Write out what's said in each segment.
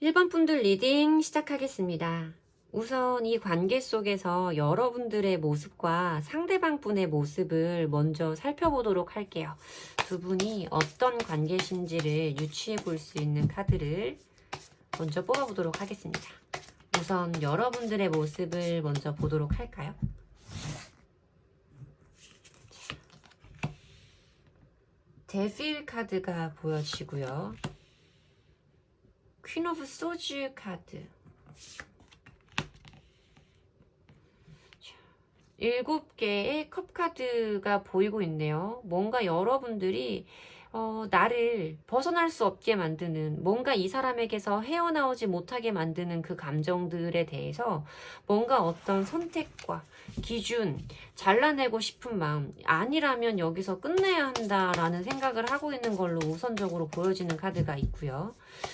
1번 분들 리딩 시작하겠습니다. 우선 이 관계 속에서 여러분들의 모습과 상대방 분의 모습을 먼저 살펴보도록 할게요. 두 분이 어떤 관계신지를 유추해 볼 수 있는 카드를 먼저 뽑아보도록 하겠습니다. 우선 여러분들의 모습을 먼저 보도록 할까요? 데빌 카드가 보여지고요. 퀸 오브 소즈 카드, 7개의 컵 카드가 보이고 있네요. 뭔가 여러분들이 나를 벗어날 수 없게 만드는, 뭔가 이 사람에게서 헤어나오지 못하게 만드는 그 감정들에 대해서 뭔가 어떤 선택과 기준, 잘라내고 싶은 마음, 아니라면 여기서 끝내야 한다라는 생각을 하고 있는 걸로 우선적으로 보여지는 카드가 있고요.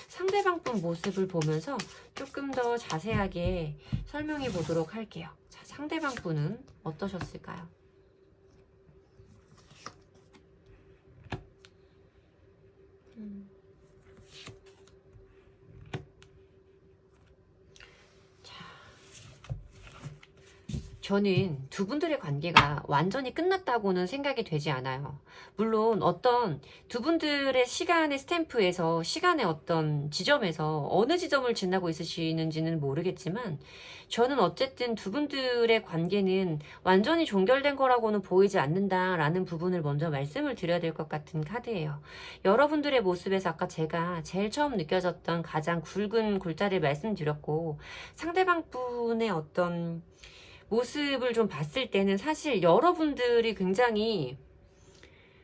상대방 분 모습을 보면서 조금 더 자세하게 설명해 보도록 할게요. 자, 상대방 분은 어떠셨을까요? 저는 두 분들의 관계가 완전히 끝났다고는 생각이 되지 않아요. 물론 어떤 두 분들의 시간의 스탬프에서, 시간의 어떤 지점에서 어느 지점을 지나고 있으시는지는 모르겠지만, 저는 어쨌든 두 분들의 관계는 완전히 종결된 거라고는 보이지 않는다라는 부분을 먼저 말씀을 드려야 될 것 같은 카드예요. 여러분들의 모습에서 아까 제가 제일 처음 느껴졌던 가장 굵은 골자를 말씀드렸고, 상대방 분의 어떤 모습을 좀 봤을 때는 사실 여러분들이 굉장히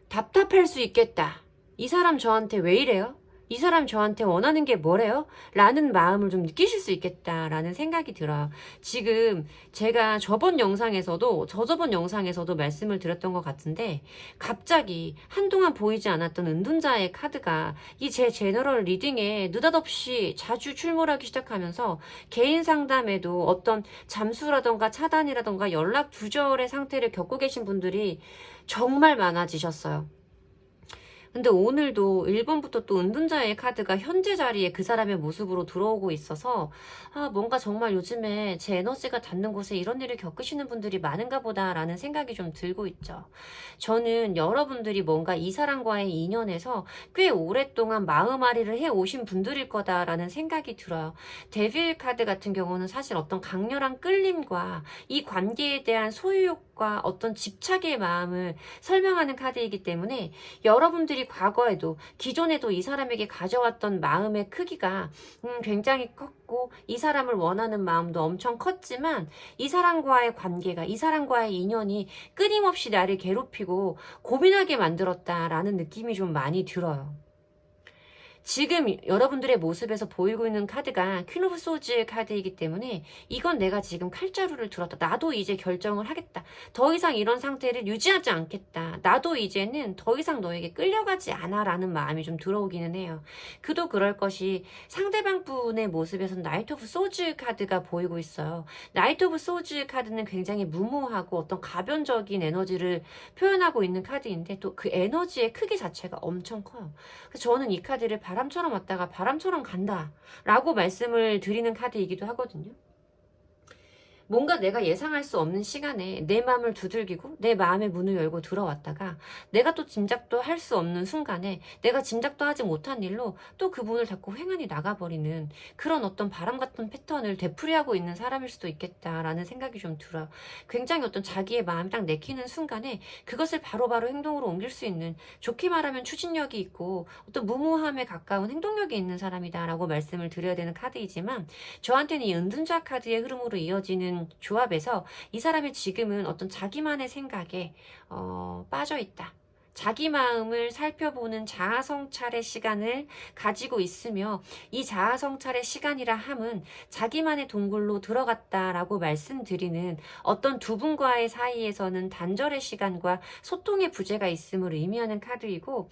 답답할 수 있겠다. 이 사람 저한테 왜 이래요? 이 사람 저한테 원하는 게 뭐래요? 라는 마음을 좀 느끼실 수 있겠다라는 생각이 들어요. 지금 제가 저번 영상에서도, 저저번 영상에서도 말씀을 드렸던 것 같은데, 갑자기 한동안 보이지 않았던 은둔자의 카드가 이 제 제너럴 리딩에 느닷없이 자주 출몰하기 시작하면서 개인 상담에도 어떤 잠수라던가 차단이라던가 연락 두절의 상태를 겪고 계신 분들이 정말 많아지셨어요. 근데 오늘도 1번부터 또 은둔자의 카드가 현재 자리에 그 사람의 모습으로 들어오고 있어서, 뭔가 정말 요즘에 제 에너지가 닿는 곳에 이런 일을 겪으시는 분들이 많은가 보다라는 생각이 좀 들고 있죠. 저는 여러분들이 뭔가 이 사람과의 인연에서 꽤 오랫동안 마음앓이를 해오신 분들일 거다라는 생각이 들어요. 데빌 카드 같은 경우는 사실 어떤 강렬한 끌림과 이 관계에 대한 소유욕과 어떤 집착의 마음을 설명하는 카드이기 때문에, 여러분들이 과거에도 기존에도 이 사람에게 가져왔던 마음의 크기가 굉장히 컸고, 이 사람을 원하는 마음도 엄청 컸지만, 이 사람과의 관계가, 이 사람과의 인연이 끊임없이 나를 괴롭히고 고민하게 만들었다라는 느낌이 좀 많이 들어요. 지금 여러분들의 모습에서 보이고 있는 카드가 퀸 오브 소즈의 카드이기 때문에, 이건 내가 지금 칼자루를 들었다. 나도 이제 결정을 하겠다. 더 이상 이런 상태를 유지하지 않겠다. 나도 이제는 더 이상 너에게 끌려가지 않아 라는 마음이 좀 들어오기는 해요. 그도 그럴 것이 상대방 분의 모습에서는 나이트 오브 소즈 카드가 보이고 있어요. 나이트 오브 소즈 카드는 굉장히 무모하고 어떤 가변적인 에너지를 표현하고 있는 카드인데, 또 그 에너지의 크기 자체가 엄청 커요. 그래서 저는 이 카드를 바람처럼 왔다가 바람처럼 간다 라고 말씀을 드리는 카드이기도 하거든요. 뭔가 내가 예상할 수 없는 시간에 내 마음을 두들기고 내 마음의 문을 열고 들어왔다가, 내가 또 짐작도 할 수 없는 순간에 내가 짐작도 하지 못한 일로 또 그 문을 닫고 횡하니 나가버리는 그런 어떤 바람 같은 패턴을 되풀이하고 있는 사람일 수도 있겠다라는 생각이 좀 들어요. 굉장히 어떤 자기의 마음이 딱 내키는 순간에 그것을 바로바로 행동으로 옮길 수 있는, 좋게 말하면 추진력이 있고 어떤 무모함에 가까운 행동력이 있는 사람이다라고 말씀을 드려야 되는 카드이지만, 저한테는 이 은둔자 카드의 흐름으로 이어지는 조합에서 이 사람이 지금은 어떤 자기만의 생각에 빠져 있다. 자기 마음을 살펴보는 자아성찰의 시간을 가지고 있으며, 이 자아성찰의 시간이라 함은 자기만의 동굴로 들어갔다라고 말씀드리는, 어떤 두 분과의 사이에서는 단절의 시간과 소통의 부재가 있음을 의미하는 카드이고,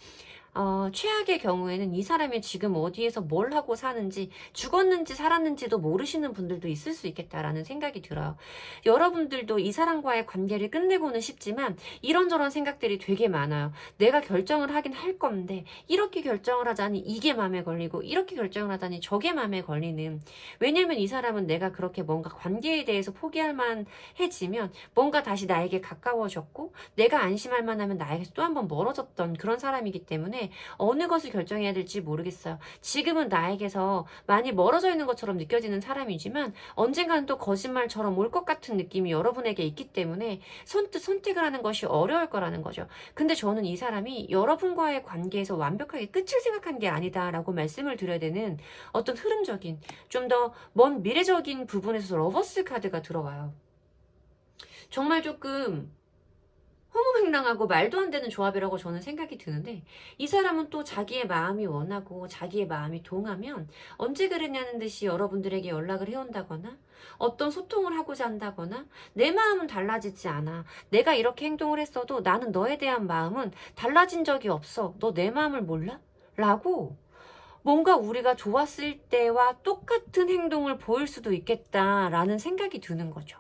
최악의 경우에는 이 사람이 지금 어디에서 뭘 하고 사는지, 죽었는지 살았는지도 모르시는 분들도 있을 수 있겠다라는 생각이 들어요. 여러분들도 이 사람과의 관계를 끝내고는 싶지만 이런저런 생각들이 되게 많아요. 내가 결정을 하긴 할 건데 이렇게 결정을 하자니 이게 마음에 걸리고, 이렇게 결정을 하자니 저게 마음에 걸리는. 왜냐면 이 사람은 내가 그렇게 뭔가 관계에 대해서 포기할 만해지면 뭔가 다시 나에게 가까워졌고, 내가 안심할 만하면 나에게서 또 한 번 멀어졌던 그런 사람이기 때문에 어느 것을 결정해야 될지 모르겠어요. 지금은 나에게서 많이 멀어져 있는 것처럼 느껴지는 사람이지만 언젠가는 또 거짓말처럼 올 것 같은 느낌이 여러분에게 있기 때문에 선뜻 선택을 하는 것이 어려울 거라는 거죠. 근데 저는 이 사람이 여러분과의 관계에서 완벽하게 끝을 생각한 게 아니다라고 말씀을 드려야 되는 어떤 흐름적인, 좀 더 먼 미래적인 부분에서 러버스 카드가 들어와요. 정말 조금 허무맹랑하고 말도 안 되는 조합이라고 저는 생각이 드는데, 이 사람은 또 자기의 마음이 원하고 자기의 마음이 동하면 언제 그랬냐는 듯이 여러분들에게 연락을 해온다거나 어떤 소통을 하고자 한다거나, 내 마음은 달라지지 않아, 내가 이렇게 행동을 했어도 나는 너에 대한 마음은 달라진 적이 없어, 너 내 마음을 몰라? 라고 뭔가 우리가 좋았을 때와 똑같은 행동을 보일 수도 있겠다라는 생각이 드는 거죠.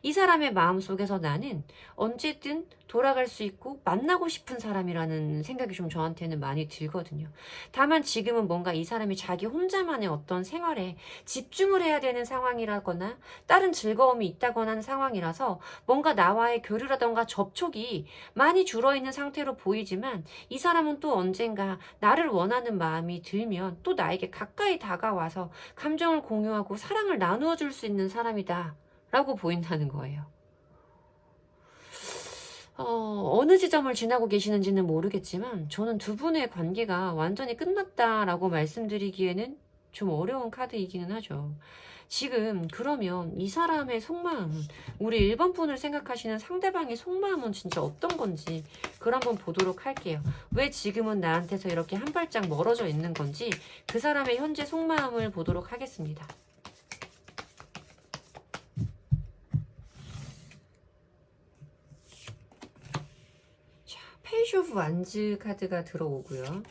이 사람의 마음속에서 나는 언제든 돌아갈 수 있고 만나고 싶은 사람이라는 생각이 좀 저한테는 많이 들거든요. 다만 지금은 뭔가 이 사람이 자기 혼자만의 어떤 생활에 집중을 해야 되는 상황이라거나 다른 즐거움이 있다거나 하는 상황이라서 뭔가 나와의 교류라던가 접촉이 많이 줄어있는 상태로 보이지만, 이 사람은 또 언젠가 나를 원하는 마음이 들면 또 나에게 가까이 다가와서 감정을 공유하고 사랑을 나누어 줄 수 있는 사람이다 라고 보인다는 거예요. 어느 지점을 지나고 계시는지는 모르겠지만 저는 두 분의 관계가 완전히 끝났다라고 말씀드리기에는 좀 어려운 카드이기는 하죠. 지금 그러면 이 사람의 속마음, 우리 1번 분을 생각하시는 상대방의 속마음은 진짜 어떤 건지 그걸 한번 보도록 할게요. 왜 지금은 나한테서 이렇게 한 발짝 멀어져 있는 건지 그 사람의 현재 속마음을 보도록 하겠습니다. 페이지 오브 완즈 카드가 들어오고요.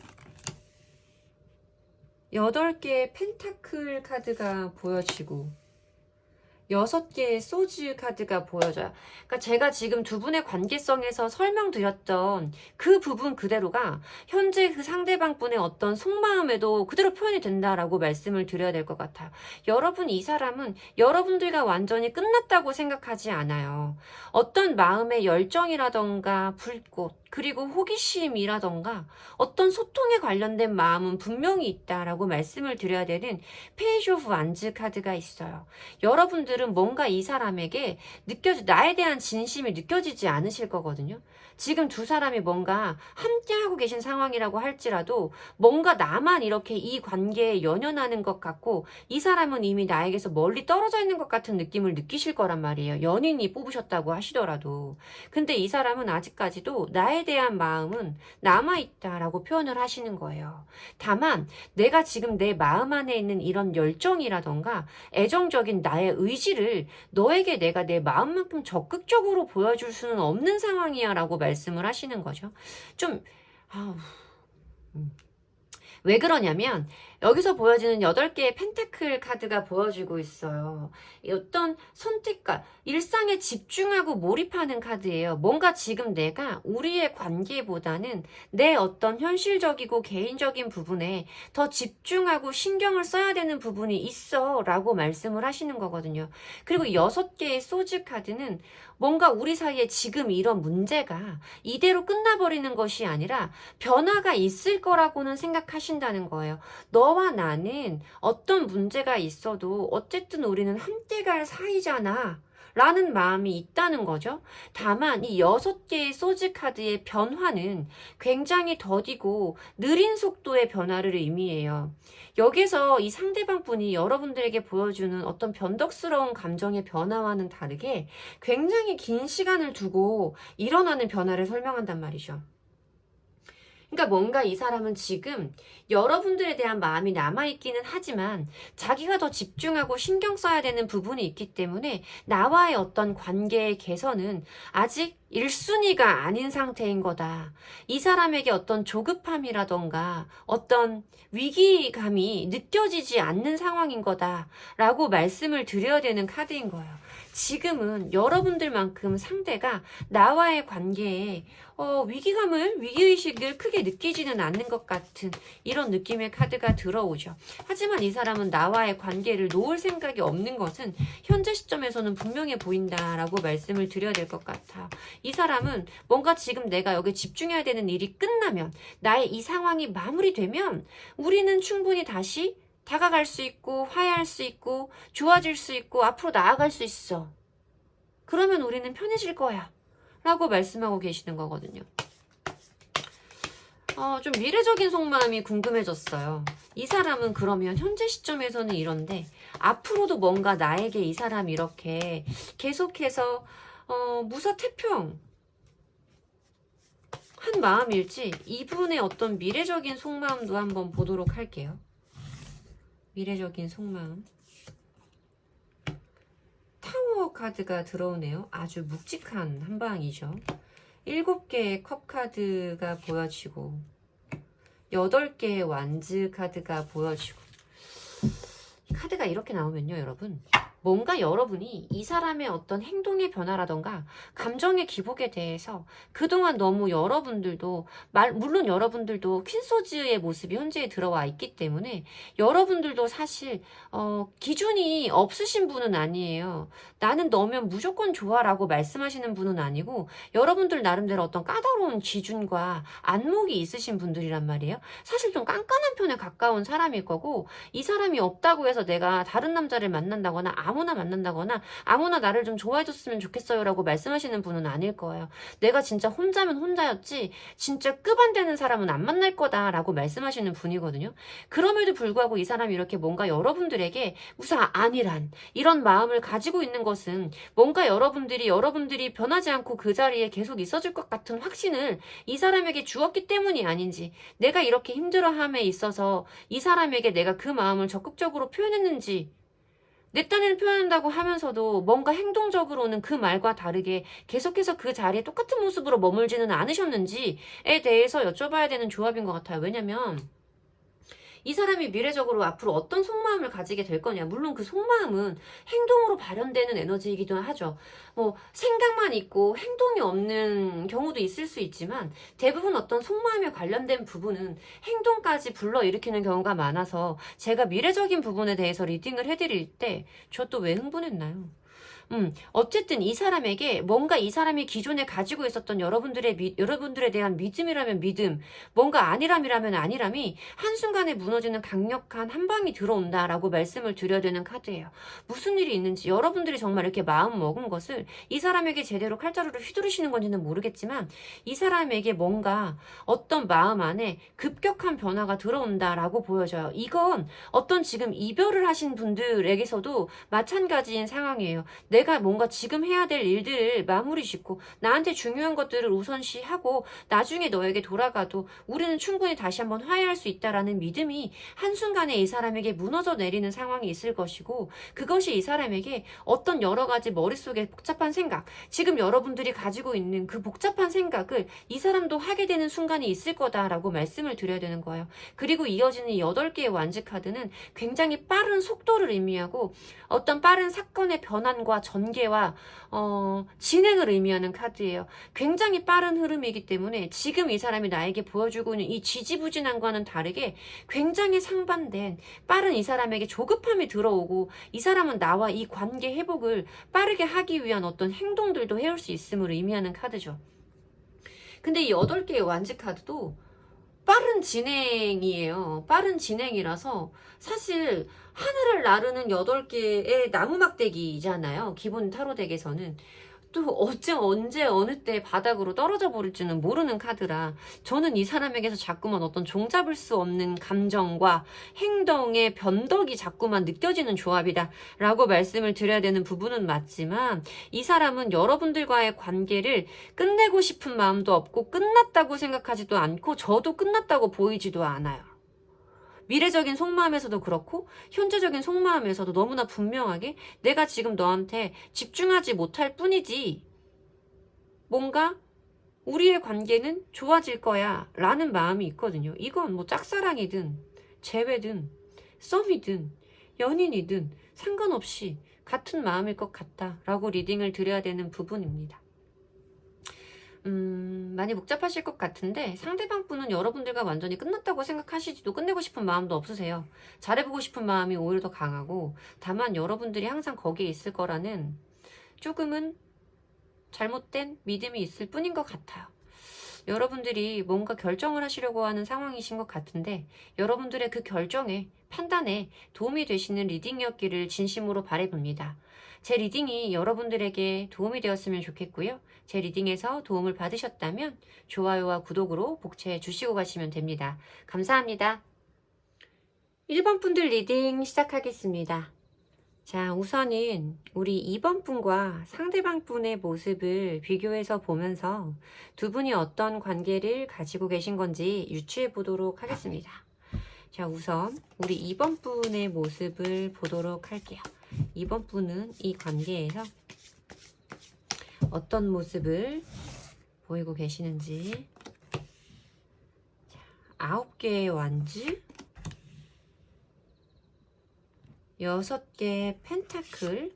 8개의 펜타클 카드가 보여지고 6개의 소즈 카드가 보여져요. 그러니까 제가 지금 두 분의 관계성에서 설명드렸던 그 부분 그대로가 현재 그 상대방 분의 어떤 속마음에도 그대로 표현이 된다라고 말씀을 드려야 될 것 같아요. 여러분, 이 사람은 여러분들과 완전히 끝났다고 생각하지 않아요. 어떤 마음의 열정이라던가 불꽃, 그리고 호기심이라던가 어떤 소통에 관련된 마음은 분명히 있다라고 말씀을 드려야 되는 페이지 오브 완즈 카드가 있어요. 여러분들은 뭔가 이 사람에게 나에 대한 진심이 느껴지지 않으실 거거든요. 지금 두 사람이 뭔가 함께하고 계신 상황이라고 할지라도 뭔가 나만 이렇게 이 관계에 연연하는 것 같고, 이 사람은 이미 나에게서 멀리 떨어져 있는 것 같은 느낌을 느끼실 거란 말이에요. 연인이 뽑으셨다고 하시더라도. 근데 이 사람은 아직까지도 나에 대한 마음은 남아있다라고 표현을 하시는 거예요. 다만 내가 지금 내 마음 안에 있는 이런 열정이라던가 애정적인 나의 의지를 너에게 내가 내 마음만큼 적극적으로 보여줄 수는 없는 상황이야 라고 말씀을 하시는 거죠. 왜 그러냐면 여기서 보여지는 8개의 펜타클 카드가 보여지고 있어요. 어떤 선택과 일상에 집중하고 몰입하는 카드예요. 뭔가 지금 내가 우리의 관계보다는 내 어떤 현실적이고 개인적인 부분에 더 집중하고 신경을 써야 되는 부분이 있어 라고 말씀을 하시는 거거든요. 그리고 6개의 소즈 카드는 뭔가 우리 사이에 지금 이런 문제가 이대로 끝나버리는 것이 아니라 변화가 있을 거라고는 생각하신다는 거예요. 너와 나는 어떤 문제가 있어도 어쨌든 우리는 함께 갈 사이잖아 라는 마음이 있다는 거죠. 다만 이 6개의 소즈 카드의 변화는 굉장히 더디고 느린 속도의 변화를 의미해요. 여기서 이 상대방 분이 여러분들에게 보여주는 어떤 변덕스러운 감정의 변화와는 다르게 굉장히 긴 시간을 두고 일어나는 변화를 설명한단 말이죠. 그러니까 뭔가 이 사람은 지금 여러분들에 대한 마음이 남아있기는 하지만 자기가 더 집중하고 신경 써야 되는 부분이 있기 때문에 나와의 어떤 관계의 개선은 아직 1순위가 아닌 상태인 거다. 이 사람에게 어떤 조급함이라던가 어떤 위기감이 느껴지지 않는 상황인 거다 라고 말씀을 드려야 되는 카드인 거예요. 지금은 여러분들만큼 상대가 나와의 관계에 위기의식을 크게 느끼지는 않는 것 같은 이런 느낌의 카드가 들어오죠. 하지만 이 사람은 나와의 관계를 놓을 생각이 없는 것은 현재 시점에서는 분명해 보인다라고 말씀을 드려야 될 것 같아요. 이 사람은 뭔가 지금 내가 여기 집중해야 되는 일이 끝나면, 나의 이 상황이 마무리되면 우리는 충분히 다시 다가갈 수 있고 화해할 수 있고 좋아질 수 있고 앞으로 나아갈 수 있어. 그러면 우리는 편해질 거야 라고 말씀하고 계시는 거거든요. 좀 미래적인 속마음이 궁금해졌어요. 이 사람은 그러면 현재 시점에서는 이런데 앞으로도 뭔가 나에게 이 사람이 이렇게 계속해서 무사태평 한 마음일지 이분의 어떤 미래적인 속마음도 한번 보도록 할게요. 미래적인 속마음. 타워 카드가 들어오네요. 아주 묵직한 한방이죠. 7개의 컵 카드가 보여지고 8개의 완즈 카드가 보여지고, 이 카드가 이렇게 나오면요 여러분, 뭔가 여러분이 이 사람의 어떤 행동의 변화라던가 감정의 기복에 대해서 그동안 너무 여러분들도 물론 여러분들도 퀸소즈의 모습이 현재에 들어와 있기 때문에 여러분들도 사실 기준이 없으신 분은 아니에요. 나는 너면 무조건 좋아라고 말씀하시는 분은 아니고 여러분들 나름대로 어떤 까다로운 기준과 안목이 있으신 분들이란 말이에요. 사실 좀 깐깐한 편에 가까운 사람일 거고, 이 사람이 없다고 해서 내가 다른 남자를 만난다거나 아무나 만난다거나 아무나 나를 좀 좋아해줬으면 좋겠어요 라고 말씀하시는 분은 아닐 거예요. 내가 진짜 혼자면 혼자였지 진짜 급 안 되는 사람은 안 만날 거다 라고 말씀하시는 분이거든요. 그럼에도 불구하고 이 사람이 이렇게 뭔가 여러분들에게 무슨 안일한 이런 마음을 가지고 있는 것은 뭔가 여러분들이 변하지 않고 그 자리에 계속 있어줄 것 같은 확신을 이 사람에게 주었기 때문이 아닌지, 내가 이렇게 힘들어함에 있어서 이 사람에게 내가 그 마음을 적극적으로 표현했는지, 내 딴에는 표현한다고 하면서도 뭔가 행동적으로는 그 말과 다르게 계속해서 그 자리에 똑같은 모습으로 머물지는 않으셨는지에 대해서 여쭤봐야 되는 조합인 것 같아요. 왜냐면 이 사람이 미래적으로 앞으로 어떤 속마음을 가지게 될 거냐. 물론 그 속마음은 행동으로 발현되는 에너지이기도 하죠. 생각만 있고 행동이 없는 경우도 있을 수 있지만 대부분 어떤 속마음에 관련된 부분은 행동까지 불러일으키는 경우가 많아서 제가 미래적인 부분에 대해서 리딩을 해드릴 때 저 또 왜 흥분했나요? 어쨌든 이 사람에게 뭔가 이 사람이 기존에 가지고 있었던 여러분들에 대한 믿음이라면 믿음, 뭔가 안일함이라면 안일함이 한순간에 무너지는 강력한 한방이 들어온다라고 말씀을 드려야 되는 카드예요. 무슨 일이 있는지, 여러분들이 정말 이렇게 마음 먹은 것을 이 사람에게 제대로 칼자루를 휘두르시는 건지는 모르겠지만 이 사람에게 뭔가 어떤 마음 안에 급격한 변화가 들어온다라고 보여져요. 이건 어떤 지금 이별을 하신 분들에게서도 마찬가지인 상황이에요. 내가 뭔가 지금 해야 될 일들을 마무리 짓고 나한테 중요한 것들을 우선시하고 나중에 너에게 돌아가도 우리는 충분히 다시 한번 화해할 수 있다라는 믿음이 한순간에 이 사람에게 무너져 내리는 상황이 있을 것이고, 그것이 이 사람에게 어떤 여러 가지 머릿속에 복잡한 생각, 지금 여러분들이 가지고 있는 그 복잡한 생각을 이 사람도 하게 되는 순간이 있을 거다라고 말씀을 드려야 되는 거예요. 그리고 이어지는 이 8개의 완즈 카드는 굉장히 빠른 속도를 의미하고 어떤 빠른 사건의 변환과 전개와 진행을 의미하는 카드예요. 굉장히 빠른 흐름이기 때문에 지금 이 사람이 나에게 보여주고 있는 이 지지부진함과는 다르게 굉장히 상반된 빠른, 이 사람에게 조급함이 들어오고 이 사람은 나와 이 관계 회복을 빠르게 하기 위한 어떤 행동들도 해올 수 있음을 의미하는 카드죠. 근데 이 8개의 완즈 카드도 빠른 진행이에요. 빠른 진행이라서 사실 하늘을 나르는 8개의 나무막대기잖아요. 기본 타로 덱에서는. 또 언제 어느 때 바닥으로 떨어져 버릴지는 모르는 카드라 저는 이 사람에게서 자꾸만 어떤 종잡을 수 없는 감정과 행동의 변덕이 자꾸만 느껴지는 조합이다 라고 말씀을 드려야 되는 부분은 맞지만, 이 사람은 여러분들과의 관계를 끝내고 싶은 마음도 없고 끝났다고 생각하지도 않고 저도 끝났다고 보이지도 않아요. 미래적인 속마음에서도 그렇고 현재적인 속마음에서도 너무나 분명하게 내가 지금 너한테 집중하지 못할 뿐이지 뭔가 우리의 관계는 좋아질 거야 라는 마음이 있거든요. 이건 뭐 짝사랑이든 재회든 썸이든 연인이든 상관없이 같은 마음일 것 같다 라고 리딩을 드려야 되는 부분입니다. 많이 복잡하실 것 같은데 상대방 분은 여러분들과 완전히 끝났다고 생각하시지도 끝내고 싶은 마음도 없으세요. 잘해보고 싶은 마음이 오히려 더 강하고, 다만 여러분들이 항상 거기에 있을 거라는 조금은 잘못된 믿음이 있을 뿐인 것 같아요. 여러분들이 뭔가 결정을 하시려고 하는 상황이신 것 같은데 여러분들의 그 결정에, 판단에 도움이 되시는 리딩이었기를 진심으로 바라봅니다. 제 리딩이 여러분들에게 도움이 되었으면 좋겠고요. 제 리딩에서 도움을 받으셨다면 좋아요와 구독으로 복채해 주시고 가시면 됩니다. 감사합니다. 1번 분들 리딩 시작하겠습니다. 자, 우선은 우리 2번 분과 상대방 분의 모습을 비교해서 보면서 두 분이 어떤 관계를 가지고 계신 건지 유추해 보도록 하겠습니다. 자, 우선 우리 2번 분의 모습을 보도록 할게요. 2번 분은 이 관계에서 어떤 모습을 보이고 계시는지. 자, 9개의 완즈, 6개의 펜타클,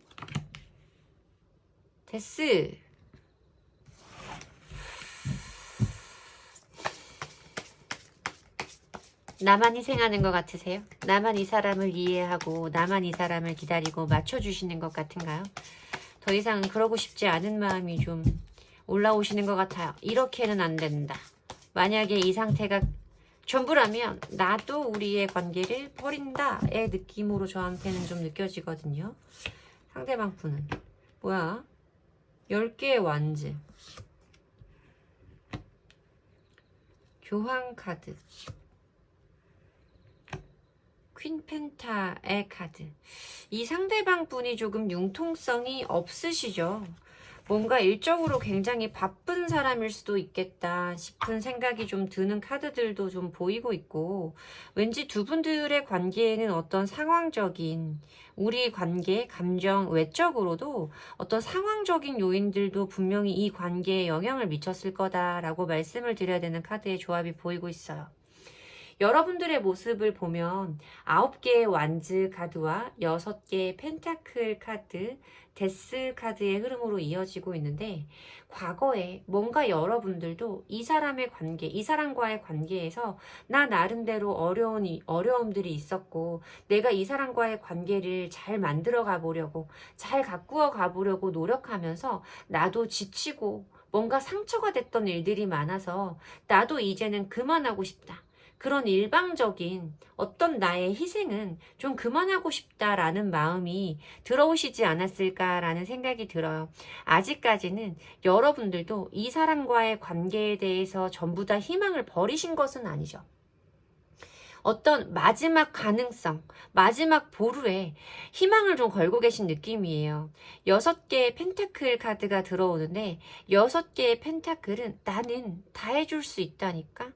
데스. 나만 희생하는 것 같으세요? 나만 이 사람을 이해하고 나만 이 사람을 기다리고 맞춰주시는 것 같은가요? 더 이상 그러고 싶지 않은 마음이 좀 올라오시는 것 같아요. 이렇게는 안 된다. 만약에 이 상태가 전부라면 나도 우리의 관계를 버린다의 느낌으로 저한테는 좀 느껴지거든요. 상대방 분은 뭐야? 10개의 완즈, 교황 카드, 퀸 펜타의 카드. 이 상대방 분이 조금 융통성이 없으시죠? 뭔가 일적으로 굉장히 바쁜 사람일 수도 있겠다 싶은 생각이 좀 드는 카드들도 좀 보이고 있고, 왠지 두 분들의 관계에는 어떤 상황적인, 우리 관계, 감정, 외적으로도 어떤 상황적인 요인들도 분명히 이 관계에 영향을 미쳤을 거다라고 말씀을 드려야 되는 카드의 조합이 보이고 있어요. 여러분들의 모습을 보면 9개의 완즈 카드와 6개의 펜타클 카드, 데스 카드의 흐름으로 이어지고 있는데, 과거에 뭔가 여러분들도 이 사람의 관계, 이 사람과의 관계에서 나 나름대로 어려움들이 있었고, 내가 이 사람과의 관계를 잘 만들어 가보려고, 잘 가꾸어 가보려고 노력하면서 나도 지치고 뭔가 상처가 됐던 일들이 많아서 나도 이제는 그만하고 싶다. 그런 일방적인 어떤 나의 희생은 좀 그만하고 싶다라는 마음이 들어오시지 않았을까라는 생각이 들어요. 아직까지는 여러분들도 이 사람과의 관계에 대해서 전부 다 희망을 버리신 것은 아니죠. 어떤 마지막 가능성, 마지막 보루에 희망을 좀 걸고 계신 느낌이에요. 6개의 펜타클 카드가 들어오는데 6개의 펜타클은 나는 다 해줄 수 있다니까?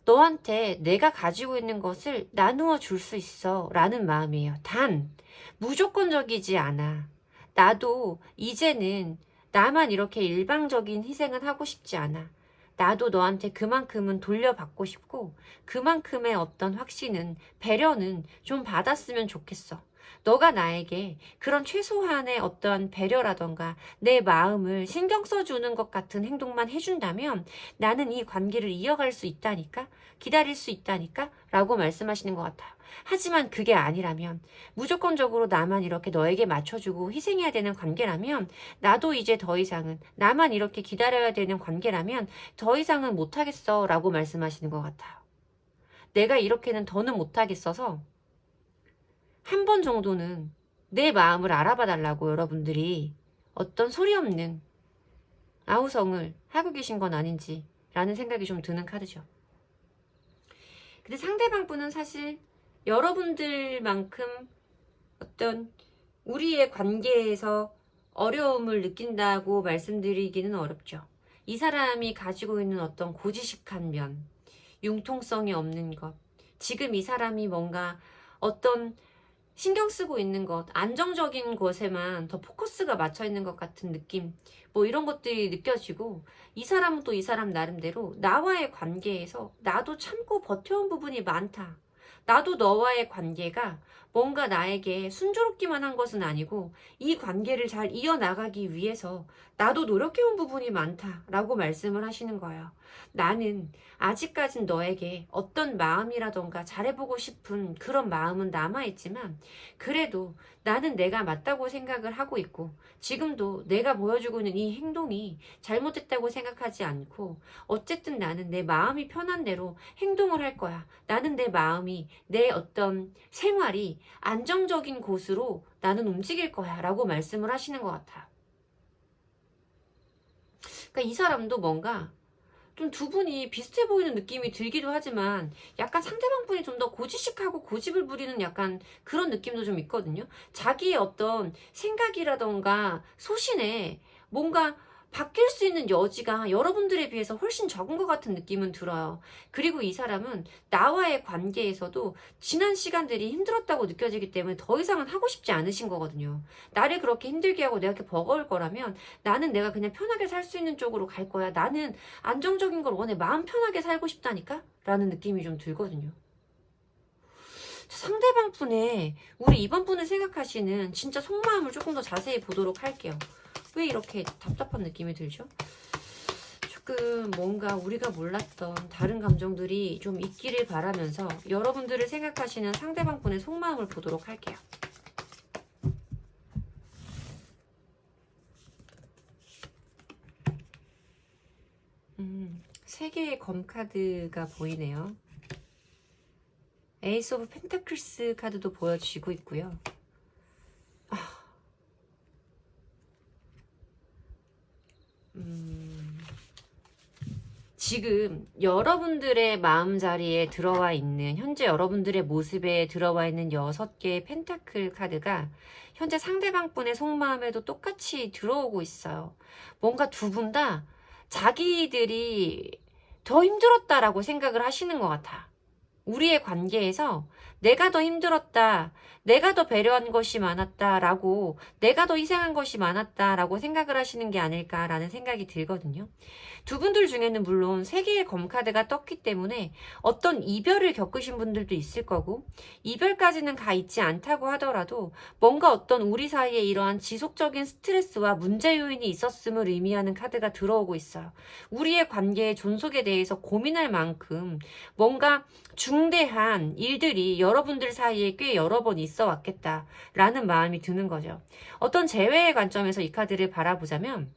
너한테 내가 가지고 있는 것을 나누어 줄 수 있어 라는 마음이에요. 단 무조건적이지 않아. 나도 이제는 나만 이렇게 일방적인 희생은 하고 싶지 않아. 나도 너한테 그만큼은 돌려받고 싶고, 그만큼의 어떤 확신은, 배려는 좀 받았으면 좋겠어. 너가 나에게 그런 최소한의 어떤 배려라던가 내 마음을 신경 써주는 것 같은 행동만 해준다면 나는 이 관계를 이어갈 수 있다니까? 기다릴 수 있다니까? 라고 말씀하시는 것 같아요. 하지만 그게 아니라면, 무조건적으로 나만 이렇게 너에게 맞춰주고 희생해야 되는 관계라면, 나도 이제 더 이상은 나만 이렇게 기다려야 되는 관계라면 더 이상은 못하겠어 라고 말씀하시는 것 같아요. 내가 이렇게는 더는 못하겠어서 한 번 정도는 내 마음을 알아봐 달라고 여러분들이 어떤 소리 없는 아우성을 하고 계신 건 아닌지 라는 생각이 좀 드는 카드죠. 근데 상대방 분은 사실 여러분들만큼 어떤 우리의 관계에서 어려움을 느낀다고 말씀드리기는 어렵죠. 이 사람이 가지고 있는 어떤 고지식한 면, 융통성이 없는 것, 지금 이 사람이 뭔가 어떤 신경 쓰고 있는 것, 안정적인 것에만 더 포커스가 맞춰 있는 것 같은 느낌, 뭐 이런 것들이 느껴지고, 이 사람은 또 이 사람 나름대로 나와의 관계에서 나도 참고 버텨온 부분이 많다. 나도 너와의 관계가 뭔가 나에게 순조롭기만 한 것은 아니고 이 관계를 잘 이어나가기 위해서 나도 노력해온 부분이 많다라고 말씀을 하시는 거예요. 나는 아직까진 너에게 어떤 마음이라던가 잘해보고 싶은 그런 마음은 남아있지만 그래도 나는 내가 맞다고 생각을 하고 있고 지금도 내가 보여주고 있는 이 행동이 잘못됐다고 생각하지 않고 어쨌든 나는 내 마음이 편한 대로 행동을 할 거야. 나는 내 마음이 내 어떤 생활이 안정적인 곳으로 나는 움직일 거야 라고 말씀을 하시는 것 같아요. 그러니까 이 사람도 뭔가 좀 두 분이 비슷해 보이는 느낌이 들기도 하지만 약간 상대방 분이 좀 더 고지식하고 고집을 부리는 약간 그런 느낌도 좀 있거든요. 자기의 어떤 생각이라던가 소신에 뭔가 바뀔 수 있는 여지가 여러분들에 비해서 훨씬 적은 것 같은 느낌은 들어요. 그리고 이 사람은 나와의 관계에서도 지난 시간들이 힘들었다고 느껴지기 때문에 더 이상은 하고 싶지 않으신 거거든요. 나를 그렇게 힘들게 하고 내가 이렇게 버거울 거라면 나는 내가 그냥 편하게 살 수 있는 쪽으로 갈 거야. 나는 안정적인 걸 원해. 마음 편하게 살고 싶다니까? 라는 느낌이 좀 들거든요. 상대방 분의 우리 이번 분을 생각하시는 진짜 속마음을 조금 더 자세히 보도록 할게요. 왜 이렇게 답답한 느낌이 들죠? 조금 뭔가 우리가 몰랐던 다른 감정들이 좀 있기를 바라면서 여러분들을 생각하시는 상대방 분의 속마음을 보도록 할게요. 세 개의 검 카드가 보이네요. 에이스 오브 펜타클스 카드도 보여주시고 있고요. 지금 여러분들의 마음자리에 들어와 있는, 현재 여러분들의 모습에 들어와 있는 6개의 펜타클 카드가 현재 상대방 분의 속마음에도 똑같이 들어오고 있어요. 뭔가 두 분 다 자기들이 더 힘들었다라고 생각을 하시는 것 같아. 우리의 관계에서 내가 더 힘들었다, 내가 더 배려한 것이 많았다라고, 내가 더 희생한 것이 많았다라고 생각을 하시는 게 아닐까라는 생각이 들거든요. 두 분들 중에는 물론 3개의 검카드가 떴기 때문에 어떤 이별을 겪으신 분들도 있을 거고, 이별까지는 가 있지 않다고 하더라도 뭔가 어떤 우리 사이에 이러한 지속적인 스트레스와 문제 요인이 있었음을 의미하는 카드가 들어오고 있어요. 우리의 관계의 존속에 대해서 고민할 만큼 뭔가 중대한 일들이 여러분들 사이에 꽤 여러 번 있어 왔겠다라는 마음이 드는 거죠. 어떤 재회의 관점에서 이 카드를 바라보자면,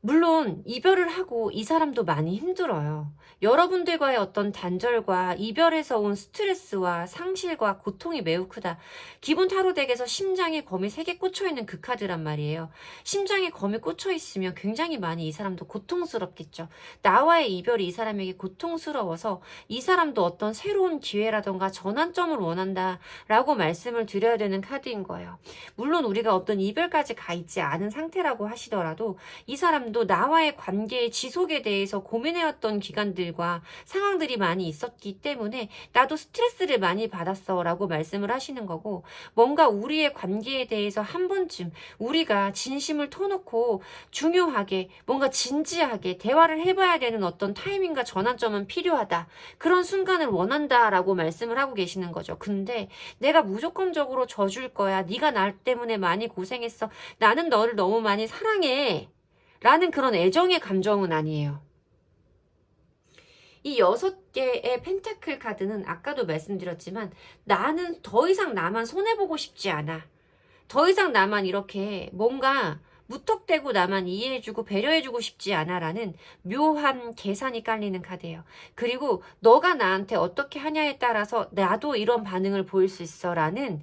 물론 이별을 하고 이 사람도 많이 힘들어요. 여러분들과의 어떤 단절과 이별에서 온 스트레스와 상실과 고통이 매우 크다. 기본 타로 덱에서 심장에 검이 3개 꽂혀있는 그 카드란 말이에요. 심장에 검이 꽂혀있으면 굉장히 많이 이 사람도 고통스럽겠죠. 나와의 이별이 이 사람에게 고통스러워서 이 사람도 어떤 새로운 기회라던가 전환점을 원한다 라고 말씀을 드려야 되는 카드인 거예요. 물론 우리가 어떤 이별까지 가 있지 않은 상태라고 하시더라도 이 사람도 나와의 관계의 지속에 대해서 고민해왔던 기간들과 상황들이 많이 있었기 때문에 나도 스트레스를 많이 받았어 라고 말씀을 하시는 거고, 뭔가 우리의 관계에 대해서 한 번쯤 우리가 진심을 터놓고 중요하게 뭔가 진지하게 대화를 해봐야 되는 어떤 타이밍과 전환점은 필요하다, 그런 순간을 원한다 라고 말씀을 하고 계시는 거죠. 근데 내가 무조건적으로 져줄 거야, 네가 나 때문에 많이 고생했어, 나는 너를 너무 많이 사랑해 라는 그런 애정의 감정은 아니에요. 이 6개의 펜타클 카드는 아까도 말씀드렸지만 나는 더 이상 나만 손해보고 싶지 않아. 더 이상 나만 이렇게 뭔가 무턱대고 나만 이해해주고 배려해주고 싶지 않아 라는 묘한 계산이 깔리는 카드예요. 그리고 너가 나한테 어떻게 하냐에 따라서 나도 이런 반응을 보일 수 있어 라는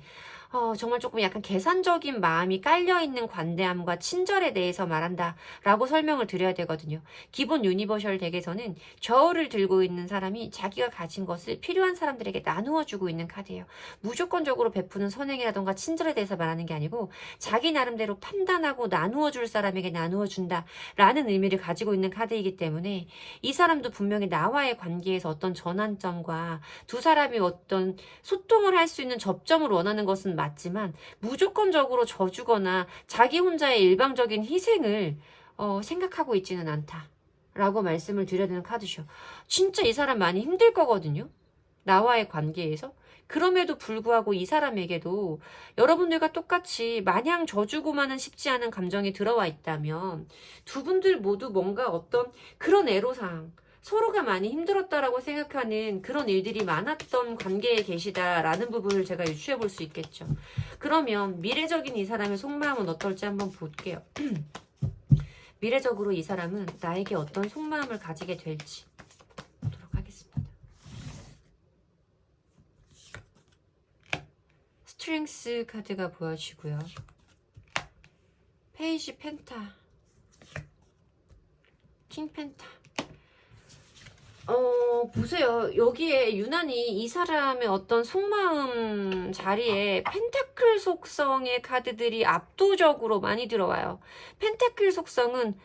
정말 조금 약간 계산적인 마음이 깔려있는 관대함과 친절에 대해서 말한다 라고 설명을 드려야 되거든요. 기본 유니버셜 덱에서는 저울을 들고 있는 사람이 자기가 가진 것을 필요한 사람들에게 나누어 주고 있는 카드예요. 무조건적으로 베푸는 선행이라던가 친절에 대해서 말하는 게 아니고 자기 나름대로 판단하고 나누어 줄 사람에게 나누어 준다 라는 의미를 가지고 있는 카드이기 때문에 이 사람도 분명히 나와의 관계에서 어떤 전환점과 두 사람이 어떤 소통을 할 수 있는 접점을 원하는 것은 맞지만 무조건적으로 져주거나 자기 혼자의 일방적인 희생을 생각하고 있지는 않다 라고 말씀을 드려야 되는 카드죠. 진짜 이 사람 많이 힘들 거거든요. 나와의 관계에서. 그럼에도 불구하고 이 사람에게도 여러분들과 똑같이 마냥 져주고만은 쉽지 않은 감정이 들어와 있다면 두 분들 모두 뭔가 어떤 그런 애로사항, 서로가 많이 힘들었다라고 생각하는 그런 일들이 많았던 관계에 계시다라는 부분을 제가 유추해 볼 수 있겠죠. 그러면 미래적인 이 사람의 속마음은 어떨지 한번 볼게요. 미래적으로 이 사람은 나에게 어떤 속마음을 가지게 될지 보도록 하겠습니다. 스트렝스 카드가 보여지고요. 페이지 펜타, 킹 펜타. 보세요. 여기에 유난히 이 사람의 어떤 속마음 자리에 펜타클 속성의 카드들이 압도적으로 많이 들어와요. 펜타클 속성은,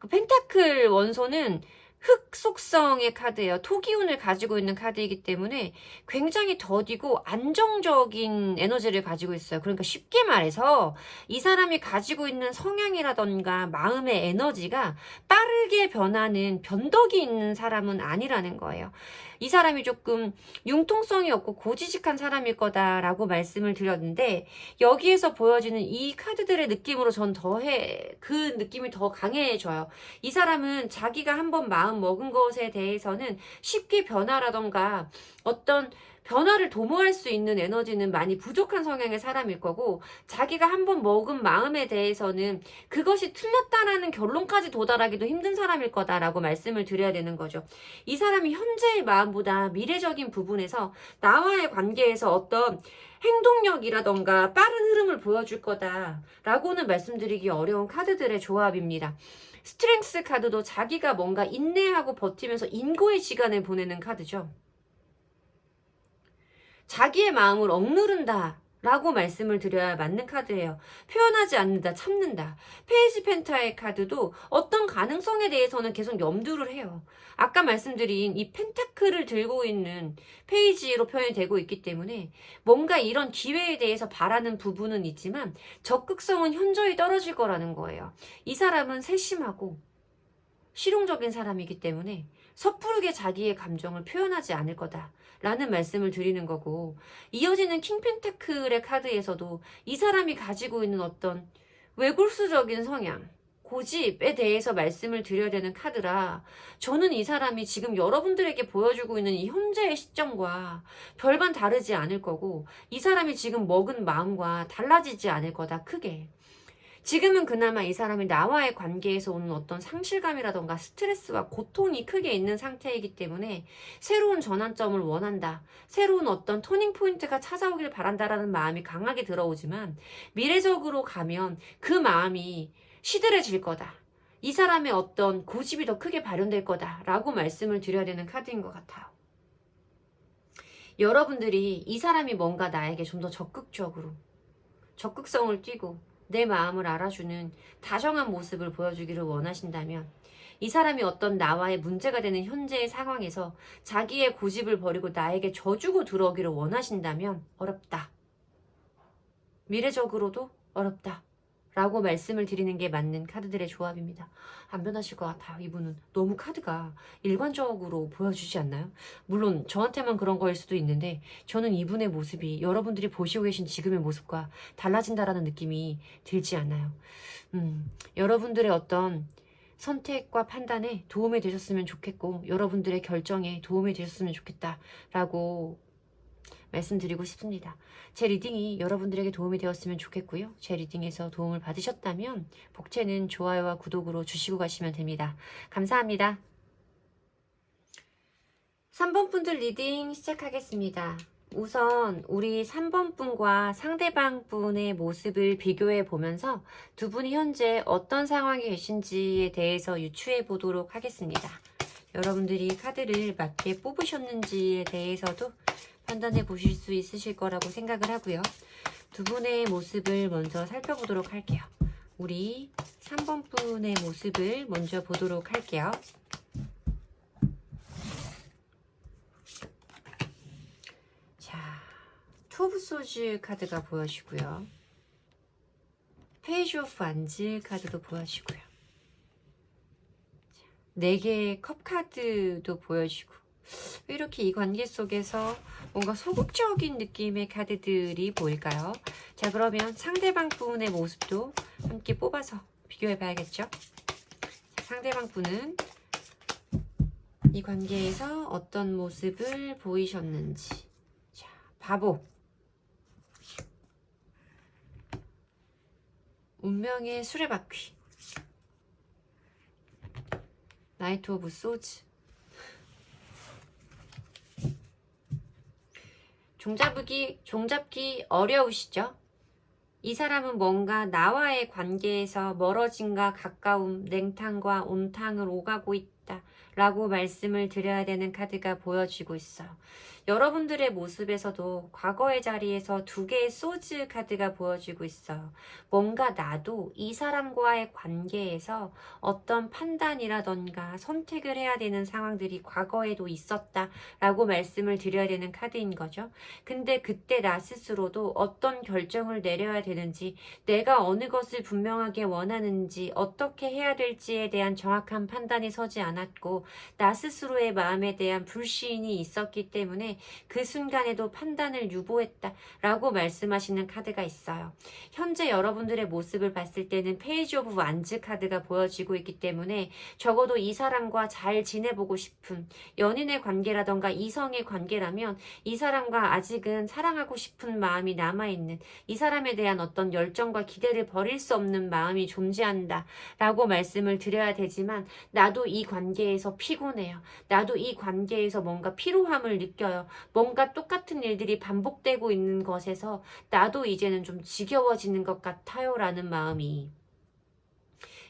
펜타클 원소는 흙 속성의 카드예요. 토기운을 가지고 있는 카드이기 때문에 굉장히 더디고 안정적인 에너지를 가지고 있어요. 그러니까 쉽게 말해서 이 사람이 가지고 있는 성향이라던가 마음의 에너지가 빠르게 변하는 변덕이 있는 사람은 아니라는 거예요. 이 사람이 조금 융통성이 없고 고지식한 사람일 거다라고 말씀을 드렸는데 여기에서 보여지는 이 카드들의 느낌으로 전 그 느낌이 더 강해져요. 이 사람은 자기가 한번 마음 먹은 것에 대해서는 쉽게 변화라던가 어떤 변화를 도모할 수 있는 에너지는 많이 부족한 성향의 사람일 거고 자기가 한번 먹은 마음에 대해서는 그것이 틀렸다라는 결론까지 도달하기도 힘든 사람일 거다라고 말씀을 드려야 되는 거죠. 이 사람이 현재의 마음보다 미래적인 부분에서 나와의 관계에서 어떤 행동력이라던가 빠른 흐름을 보여줄 거다라고는 말씀드리기 어려운 카드들의 조합입니다. 스트렝스 카드도 자기가 뭔가 인내하고 버티면서 인고의 시간을 보내는 카드죠. 자기의 마음을 억누른다 라고 말씀을 드려야 맞는 카드예요. 표현하지 않는다, 참는다. 페이지 펜타의 카드도 어떤 가능성에 대해서는 계속 염두를 해요. 아까 말씀드린 이 펜타클을 들고 있는 페이지로 표현이 되고 있기 때문에 뭔가 이런 기회에 대해서 바라는 부분은 있지만 적극성은 현저히 떨어질 거라는 거예요. 이 사람은 세심하고 실용적인 사람이기 때문에 섣부르게 자기의 감정을 표현하지 않을 거다라는 말씀을 드리는 거고 이어지는 킹 펜타클의 카드에서도 이 사람이 가지고 있는 어떤 외골수적인 성향, 고집에 대해서 말씀을 드려야 되는 카드라 저는 이 사람이 지금 여러분들에게 보여주고 있는 이 현재의 시점과 별반 다르지 않을 거고 이 사람이 지금 먹은 마음과 달라지지 않을 거다 크게. 지금은 그나마 이 사람이 나와의 관계에서 오는 어떤 상실감이라던가 스트레스와 고통이 크게 있는 상태이기 때문에 새로운 전환점을 원한다. 새로운 어떤 터닝 포인트가 찾아오길 바란다라는 마음이 강하게 들어오지만 미래적으로 가면 그 마음이 시들해질 거다. 이 사람의 어떤 고집이 더 크게 발현될 거다라고 말씀을 드려야 되는 카드인 것 같아요. 여러분들이 이 사람이 뭔가 나에게 좀 더 적극성을 띠고 내 마음을 알아주는 다정한 모습을 보여주기를 원하신다면 이 사람이 어떤 나와의 문제가 되는 현재의 상황에서 자기의 고집을 버리고 나에게 져주고 들어오기를 원하신다면 어렵다. 미래적으로도 어렵다. 라고 말씀을 드리는 게 맞는 카드들의 조합입니다. 안 변하실 것 같아요. 이분은 너무 카드가 일관적으로 보여주지 않나요? 물론 저한테만 그런 거일 수도 있는데 저는 이분의 모습이 여러분들이 보시고 계신 지금의 모습과 달라진다라는 느낌이 들지 않아요. 여러분들의 어떤 선택과 판단에 도움이 되셨으면 좋겠고 여러분들의 결정에 도움이 되셨으면 좋겠다라고 말씀드리고 싶습니다. 제 리딩이 여러분들에게 도움이 되었으면 좋겠고요. 제 리딩에서 도움을 받으셨다면 복채는 좋아요와 구독으로 주시고 가시면 됩니다. 감사합니다. 3번 분들 리딩 시작하겠습니다. 우선 우리 3번 분과 상대방 분의 모습을 비교해 보면서 두 분이 현재 어떤 상황에 계신지에 대해서 유추해 보도록 하겠습니다. 여러분들이 카드를 맞게 뽑으셨는지에 대해서도 판단해 보실 수 있으실 거라고 생각을 하고요. 두 분의 모습을 먼저 살펴보도록 할게요. 우리 3번 분의 모습을 먼저 보도록 할게요. 자, 투 오브 소즈 카드가 보여지고요. 페이지 오브 완즈 카드도 보여지고요. 4개의 컵 카드도 보여지고, 이렇게 이 관계 속에서 뭔가 소극적인 느낌의 카드들이 보일까요? 자, 그러면 상대방 분의 모습도 함께 뽑아서 비교해 봐야겠죠? 상대방 분은 이 관계에서 어떤 모습을 보이셨는지. 자, 바보, 운명의 수레바퀴, 나이트 오브 소즈. 종잡기 어려우시죠? 이 사람은 뭔가 나와의 관계에서 멀어짐과 가까움, 냉탕과 온탕을 오가고 있다 라고 말씀을 드려야 되는 카드가 보여지고 있어요. 여러분들의 모습에서도 과거의 자리에서 2개의 소즈 카드가 보여지고 있어요. 뭔가 나도 이 사람과의 관계에서 어떤 판단이라던가 선택을 해야 되는 상황들이 과거에도 있었다 라고 말씀을 드려야 되는 카드인 거죠. 근데 그때 나 스스로도 어떤 결정을 내려야 되는지, 내가 어느 것을 분명하게 원하는지, 어떻게 해야 될지에 대한 정확한 판단이 서지 않았고, 나 스스로의 마음에 대한 불신이 있었기 때문에 그 순간에도 판단을 유보했다 라고 말씀하시는 카드가 있어요. 현재 여러분들의 모습을 봤을 때는 페이지 오브 완즈 카드가 보여지고 있기 때문에 적어도 이 사람과 잘 지내보고 싶은 연인의 관계라던가 이성의 관계라면 이 사람과 아직은 사랑하고 싶은 마음이 남아있는, 이 사람에 대한 어떤 열정과 기대를 버릴 수 없는 마음이 존재한다 라고 말씀을 드려야 되지만, 나도 이 관계에서 피곤해요. 나도 이 관계에서 뭔가 피로함을 느껴요. 뭔가 똑같은 일들이 반복되고 있는 것에서 나도 이제는 좀 지겨워지는 것 같아요 라는 마음이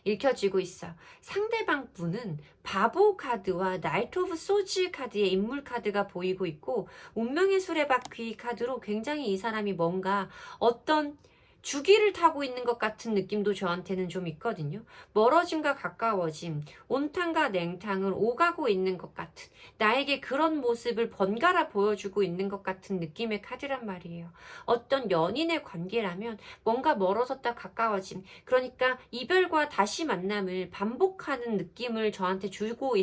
읽혀지고 있어. 상대방 분은 바보 카드와 나이트 오브 소즈 카드의 인물 카드가 보이고 있고, 운명의 수레바퀴 카드로 굉장히 이 사람이 뭔가 어떤 주기를 타고 있는 것 같은 느낌도 저한테는 좀 있거든요. 멀어짐과 가까워짐, 온탕과 냉탕을 오가고 있는 것 같은, 나에게 그런 모습을 번갈아 보여주고 있는 것 같은 느낌의 카드란 말이에요. 어떤 연인의 관계라면 뭔가 멀어졌다 가까워짐, 그러니까 이별과 다시 만남을 반복하는 느낌을 저한테 주고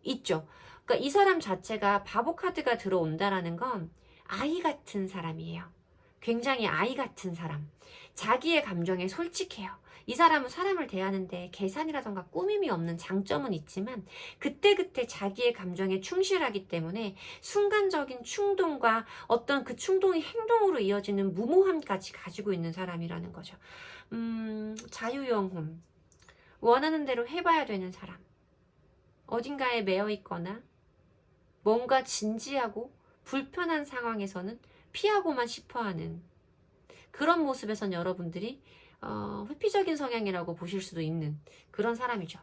있죠. 그러니까 이 사람 자체가 바보 카드가 들어온다라는 건 아이 같은 사람이에요. 굉장히 아이 같은 사람. 자기의 감정에 솔직해요. 이 사람은 사람을 대하는데 계산이라던가 꾸밈이 없는 장점은 있지만 그때그때 자기의 감정에 충실하기 때문에 순간적인 충동과 어떤 그 충동이 행동으로 이어지는 무모함까지 가지고 있는 사람이라는 거죠. 자유영혼. 원하는 대로 해봐야 되는 사람. 어딘가에 매여 있거나 뭔가 진지하고 불편한 상황에서는 피하고만 싶어하는 그런 모습에선 여러분들이 회피적인 성향이라고 보실 수도 있는 그런 사람이죠.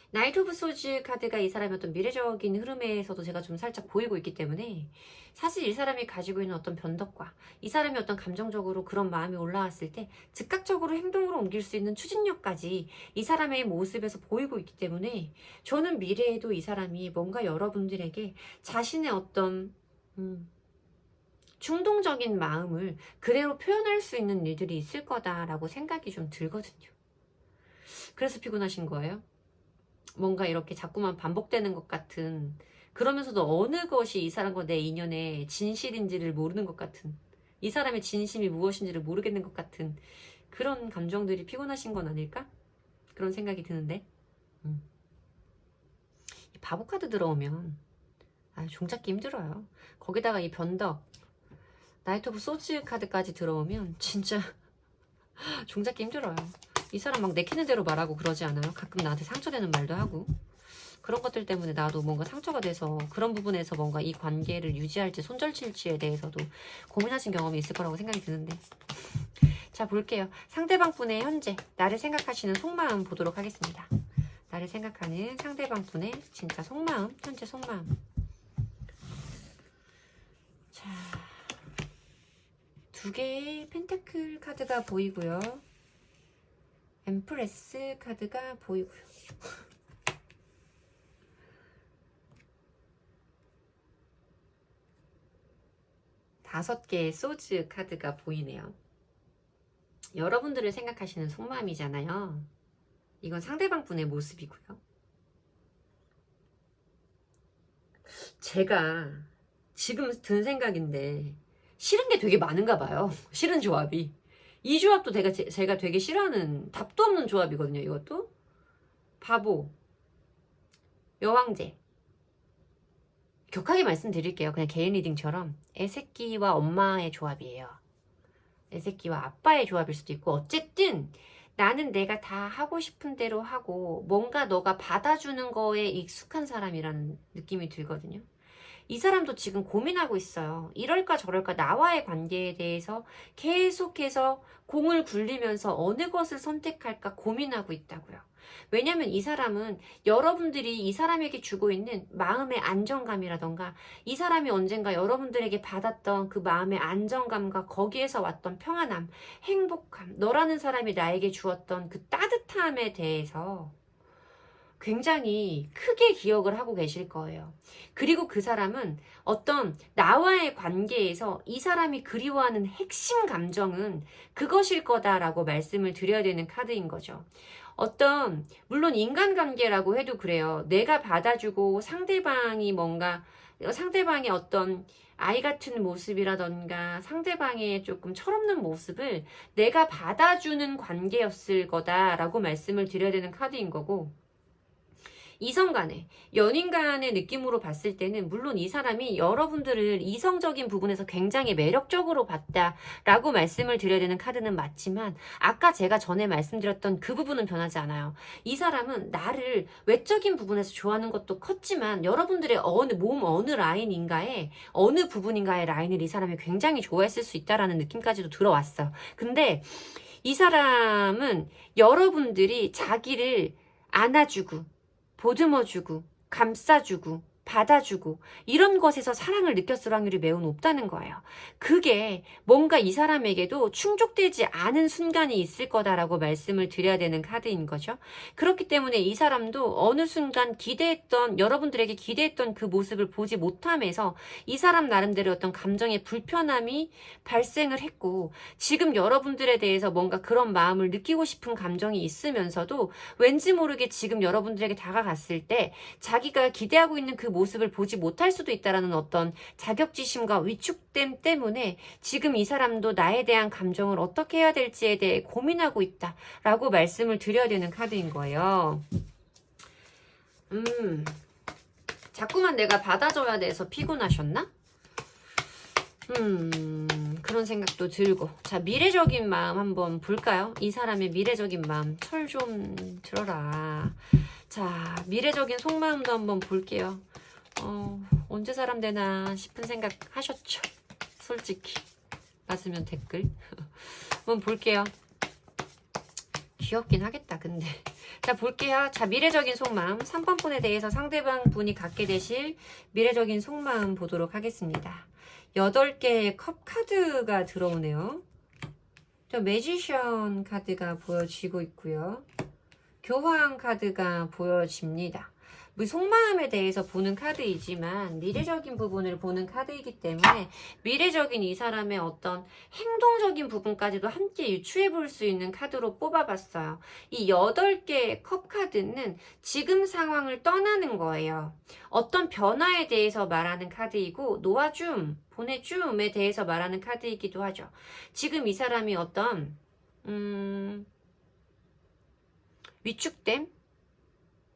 나이트 오브 소즈 카드가 이 사람의 어떤 미래적인 흐름에서도 제가 좀 살짝 보이고 있기 때문에 사실 이 사람이 가지고 있는 어떤 변덕과 이 사람이 어떤 감정적으로 그런 마음이 올라왔을 때 즉각적으로 행동으로 옮길 수 있는 추진력까지 이 사람의 모습에서 보이고 있기 때문에 저는 미래에도 이 사람이 뭔가 여러분들에게 자신의 어떤 충동적인 마음을 그대로 표현할 수 있는 일들이 있을 거다라고 생각이 좀 들거든요. 그래서 피곤하신 거예요? 뭔가 이렇게 자꾸만 반복되는 것 같은, 그러면서도 어느 것이 이 사람과 내 인연의 진실인지를 모르는 것 같은, 이 사람의 진심이 무엇인지를 모르겠는 것 같은 그런 감정들이 피곤하신 건 아닐까? 그런 생각이 드는데 이 바보 카드 들어오면 종잡기 힘들어요. 거기다가 이 변덕, 나이트 오브 소즈 카드까지 들어오면 진짜 종잡기 힘들어요. 이 사람 막 내키는 대로 말하고 그러지 않아요? 가끔 나한테 상처되는 말도 하고. 그런 것들 때문에 나도 뭔가 상처가 돼서 그런 부분에서 뭔가 이 관계를 유지할지 손절칠지에 대해서도 고민하신 경험이 있을 거라고 생각이 드는데, 자 볼게요. 상대방 분의 현재 나를 생각하시는 속마음 보도록 하겠습니다. 나를 생각하는 상대방 분의 진짜 속마음, 현재 속마음. 자, 두 개의 펜타클 카드가 보이고요. 엠프레스 카드가 보이고요. 5개의 소즈 카드가 보이네요. 여러분들을 생각하시는 속마음이잖아요. 이건 상대방 분의 모습이고요. 제가 지금 든 생각인데 싫은 게 되게 많은가 봐요. 싫은 조합이. 이 조합도 제가 되게 싫어하는 답도 없는 조합이거든요. 이것도. 바보, 여왕제. 격하게 말씀드릴게요. 그냥 개인 리딩처럼 애새끼와 엄마의 조합이에요. 애새끼와 아빠의 조합일 수도 있고, 어쨌든 나는 내가 다 하고 싶은 대로 하고 뭔가 너가 받아주는 거에 익숙한 사람이라는 느낌이 들거든요. 이 사람도 지금 고민하고 있어요. 이럴까 저럴까 나와의 관계에 대해서 계속해서 공을 굴리면서 어느 것을 선택할까 고민하고 있다고요. 왜냐면 이 사람은 여러분들이 이 사람에게 주고 있는 마음의 안정감이라던가 이 사람이 언젠가 여러분들에게 받았던 그 마음의 안정감과 거기에서 왔던 평안함, 행복함, 너라는 사람이 나에게 주었던 그 따뜻함에 대해서 굉장히 크게 기억을 하고 계실 거예요. 그리고 그 사람은 어떤 나와의 관계에서 이 사람이 그리워하는 핵심 감정은 그것일 거다라고 말씀을 드려야 되는 카드인 거죠. 물론 인간관계라고 해도 그래요. 내가 받아주고 상대방이 상대방의 어떤 아이 같은 모습이라던가 상대방의 조금 철없는 모습을 내가 받아주는 관계였을 거다라고 말씀을 드려야 되는 카드인 거고, 이성 간의, 연인 간의 느낌으로 봤을 때는 물론 이 사람이 여러분들을 이성적인 부분에서 굉장히 매력적으로 봤다라고 말씀을 드려야 되는 카드는 맞지만, 아까 제가 전에 말씀드렸던 그 부분은 변하지 않아요. 이 사람은 나를 외적인 부분에서 좋아하는 것도 컸지만 여러분들의 어느 라인인가에, 어느 부분인가의 라인을 이 사람이 굉장히 좋아했을 수 있다라는 느낌까지도 들어왔어. 근데 이 사람은 여러분들이 자기를 안아주고 보듬어주고 감싸주고 받아주고 이런 것에서 사랑을 느꼈을 확률이 매우 높다는 거예요. 그게 뭔가 이 사람에게도 충족되지 않은 순간이 있을 거다라고 말씀을 드려야 되는 카드인 거죠. 그렇기 때문에 이 사람도 어느 순간 여러분들에게 기대했던 그 모습을 보지 못함에서 이 사람 나름대로 어떤 감정의 불편함이 발생을 했고, 지금 여러분들에 대해서 뭔가 그런 마음을 느끼고 싶은 감정이 있으면서도 왠지 모르게 지금 여러분들에게 다가갔을 때 자기가 기대하고 있는 그 모습을 보지 못할 수도 있다라는 어떤 자격지심과 위축됨 때문에 지금 이 사람도 나에 대한 감정을 어떻게 해야 될지에 대해 고민하고 있다라고 말씀을 드려야 되는 카드인 거예요. 자꾸만 내가 받아줘야 돼서 피곤하셨나? 그런 생각도 들고. 자, 미래적인 마음 한번 볼까요? 이 사람의 미래적인 마음. 철 좀 들어라. 자, 미래적인 속마음도 한번 볼게요. 언제 사람 되나 싶은 생각 하셨죠? 솔직히. 맞으면 댓글. 한번 볼게요. 귀엽긴 하겠다, 근데. 자, 볼게요. 자, 미래적인 속마음. 3번 분에 대해서 상대방 분이 갖게 되실 미래적인 속마음 보도록 하겠습니다. 8개의 컵 카드가 들어오네요. 저 매지션 카드가 보여지고 있고요. 교황 카드가 보여집니다. 속마음에 대해서 보는 카드이지만 미래적인 부분을 보는 카드이기 때문에 미래적인 이 사람의 어떤 행동적인 부분까지도 함께 유추해 볼 수 있는 카드로 뽑아봤어요. 이 8개의 컵 카드는 지금 상황을 떠나는 거예요. 어떤 변화에 대해서 말하는 카드이고, 놓아줌, 보내줌에 대해서 말하는 카드이기도 하죠. 지금 이 사람이 어떤 위축됨,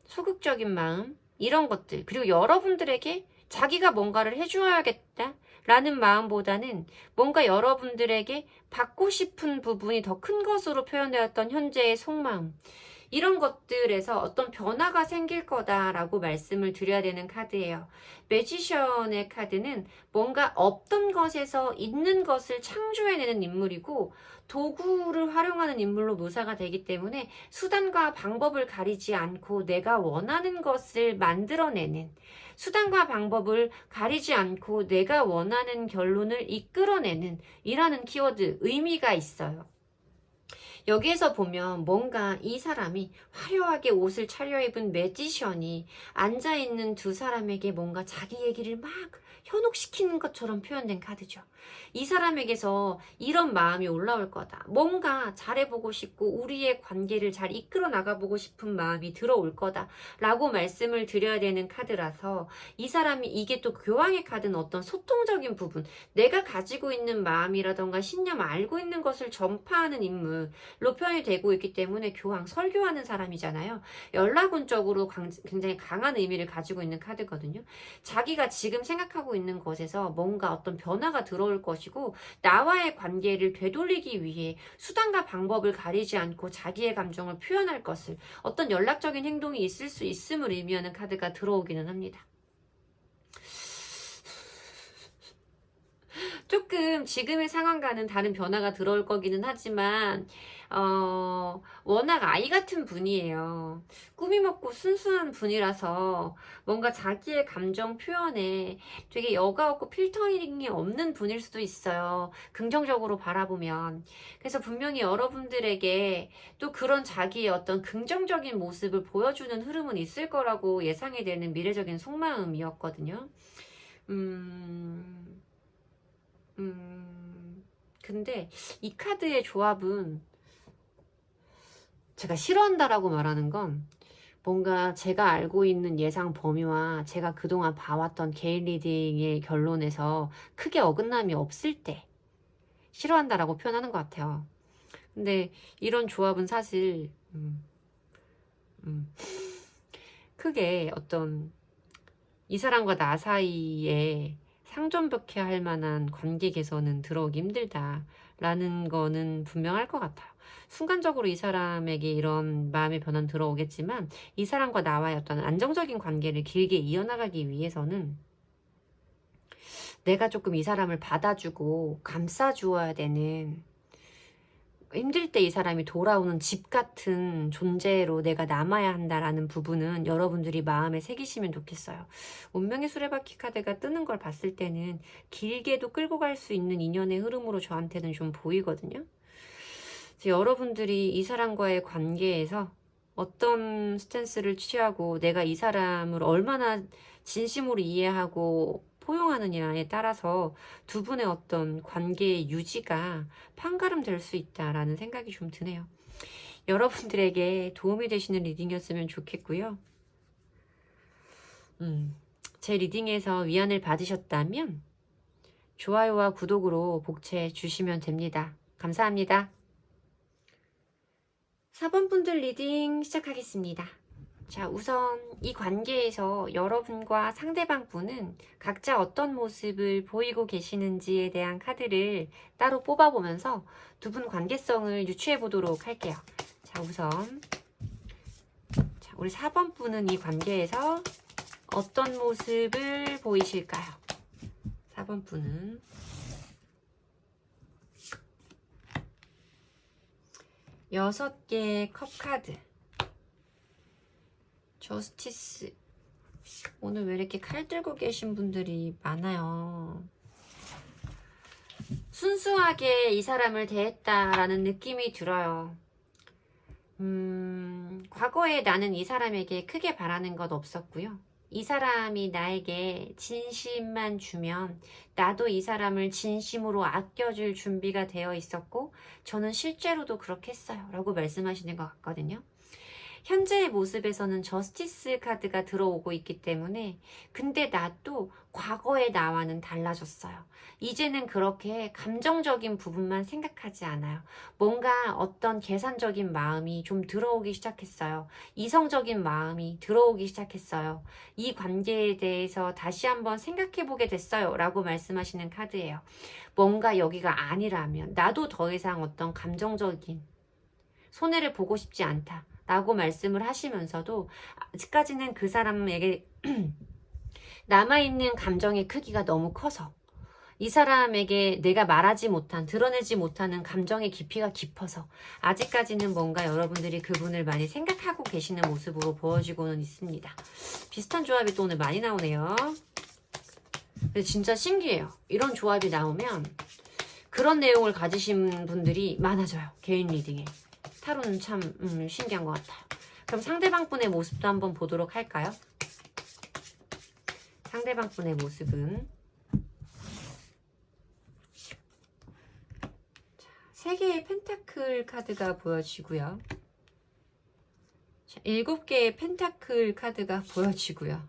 소극적인 마음, 이런 것들, 그리고 여러분들에게 자기가 뭔가를 해줘야겠다 라는 마음보다는 뭔가 여러분들에게 받고 싶은 부분이 더 큰 것으로 표현되었던 현재의 속마음, 이런 것들에서 어떤 변화가 생길 거다라고 말씀을 드려야 되는 카드예요. 매지션의 카드는 뭔가 없던 것에서 있는 것을 창조해내는 인물이고 도구를 활용하는 인물로 묘사가 되기 때문에 수단과 방법을 가리지 않고 내가 원하는 것을 만들어내는, 수단과 방법을 가리지 않고 내가 원하는 결론을 이끌어내는 이라는 키워드 의미가 있어요. 여기에서 보면 뭔가 이 사람이 화려하게 옷을 차려입은 매지션이 앉아있는 두 사람에게 뭔가 자기 얘기를 막 현혹시키는 것처럼 표현된 카드죠. 이 사람에게서 이런 마음이 올라올 거다. 뭔가 잘해보고 싶고 우리의 관계를 잘 이끌어 나가보고 싶은 마음이 들어올 거다 라고 말씀을 드려야 되는 카드라서, 이 사람이, 이게 또 교황의 카드는 어떤 소통적인 부분, 내가 가지고 있는 마음이라던가 신념, 알고 있는 것을 전파하는 인물로 표현이 되고 있기 때문에 교황, 설교하는 사람이잖아요. 연락운적으로 굉장히 강한 의미를 가지고 있는 카드거든요. 자기가 지금 생각하고 있는 것에서 뭔가 어떤 변화가 들어올 것이고 나와의 관계를 되돌리기 위해 수단과 방법을 가리지 않고 자기의 감정을 표현할 것을, 어떤 연락적인 행동이 있을 수 있음을 의미하는 카드가 들어오기는 합니다. 조금 지금의 상황과는 다른 변화가 들어올 거기는 하지만 워낙 아이 같은 분이에요. 꾸미 먹고 순수한 분이라서 뭔가 자기의 감정 표현에 되게 여과 없고 필터링이 없는 분일 수도 있어요. 긍정적으로 바라보면. 그래서 분명히 여러분들에게 또 그런 자기의 어떤 긍정적인 모습을 보여주는 흐름은 있을 거라고 예상이 되는 미래적인 속마음이었거든요. 근데 이 카드의 조합은, 제가 싫어한다라고 말하는 건 뭔가 제가 알고 있는 예상 범위와 제가 그동안 봐왔던 개인 리딩의 결론에서 크게 어긋남이 없을 때 싫어한다라고 표현하는 것 같아요. 근데 이런 조합은 사실 크게 어떤 이 사람과 나 사이에 상존벽해할 만한 관계 개선은 들어오기 힘들다라는 거는 분명할 것 같아요. 순간적으로 이 사람에게 이런 마음의 변화는 들어오겠지만 이 사람과 나와의 어떤 안정적인 관계를 길게 이어나가기 위해서는 내가 조금 이 사람을 받아주고 감싸주어야 되는, 힘들 때 이 사람이 돌아오는 집 같은 존재로 내가 남아야 한다라는 부분은 여러분들이 마음에 새기시면 좋겠어요. 운명의 수레바퀴 카드가 뜨는 걸 봤을 때는 길게도 끌고 갈 수 있는 인연의 흐름으로 저한테는 좀 보이거든요. 여러분들이 이 사람과의 관계에서 어떤 스탠스를 취하고 내가 이 사람을 얼마나 진심으로 이해하고 포용하느냐에 따라서 두 분의 어떤 관계의 유지가 판가름 될 수 있다라는 생각이 좀 드네요. 여러분들에게 도움이 되시는 리딩이었으면 좋겠고요. 제 리딩에서 위안을 받으셨다면 좋아요와 구독으로 복채 주시면 됩니다. 감사합니다. 4번 분들 리딩 시작하겠습니다. 자, 우선 이 관계에서 여러분과 상대방 분은 각자 어떤 모습을 보이고 계시는지에 대한 카드를 따로 뽑아보면서 두 분 관계성을 유추해 보도록 할게요. 자, 우선 우리 4번 분은 이 관계에서 어떤 모습을 보이실까요? 4번 분은 6개의 컵 카드, 저스티스. 오늘 왜 이렇게 칼 들고 계신 분들이 많아요. 순수하게 이 사람을 대했다라는 느낌이 들어요. 과거에 나는 이 사람에게 크게 바라는 것 없었고요. 이 사람이 나에게 진심만 주면 나도 이 사람을 진심으로 아껴줄 준비가 되어 있었고 저는 실제로도 그렇게 했어요 라고 말씀하시는 것 같거든요. 현재의 모습에서는 저스티스 카드가 들어오고 있기 때문에, 근데 나도 과거의 나와는 달라졌어요. 이제는 그렇게 감정적인 부분만 생각하지 않아요. 뭔가 어떤 계산적인 마음이 좀 들어오기 시작했어요. 이성적인 마음이 들어오기 시작했어요. 이 관계에 대해서 다시 한번 생각해보게 됐어요 라고 말씀하시는 카드예요. 뭔가 여기가 아니라면 나도 더 이상 어떤 감정적인 손해를 보고 싶지 않다. 라고 말씀을 하시면서도 아직까지는 그 사람에게 남아있는 감정의 크기가 너무 커서 이 사람에게 내가 말하지 못한, 드러내지 못하는 감정의 깊이가 깊어서 아직까지는 뭔가 여러분들이 그분을 많이 생각하고 계시는 모습으로 보여지고는 있습니다. 비슷한 조합이 또 오늘 많이 나오네요. 근데 진짜 신기해요. 이런 조합이 나오면 그런 내용을 가지신 분들이 많아져요. 개인 리딩에. 타로는 참 신기한 것 같아요. 그럼 상대방 분의 모습도 한번 보도록 할까요? 상대방 분의 모습은 세 개의 펜타클 카드가 보여지고요. 7개의 펜타클 카드가 보여지고요.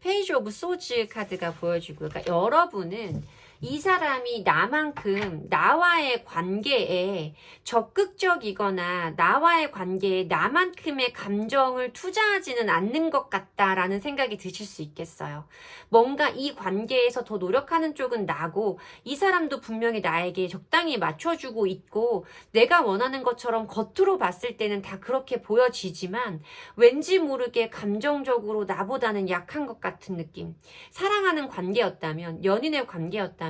페이지 오브 소즈 카드가 보여지고요. 그러니까 여러분은 이 사람이 나만큼 나와의 관계에 적극적이거나 나와의 관계에 나만큼의 감정을 투자하지는 않는 것 같다라는 생각이 드실 수 있겠어요. 뭔가 이 관계에서 더 노력하는 쪽은 나고 이 사람도 분명히 나에게 적당히 맞춰주고 있고 내가 원하는 것처럼 겉으로 봤을 때는 다 그렇게 보여지지만 왠지 모르게 감정적으로 나보다는 약한 것 같은 느낌. 사랑하는 관계였다면, 연인의 관계였다면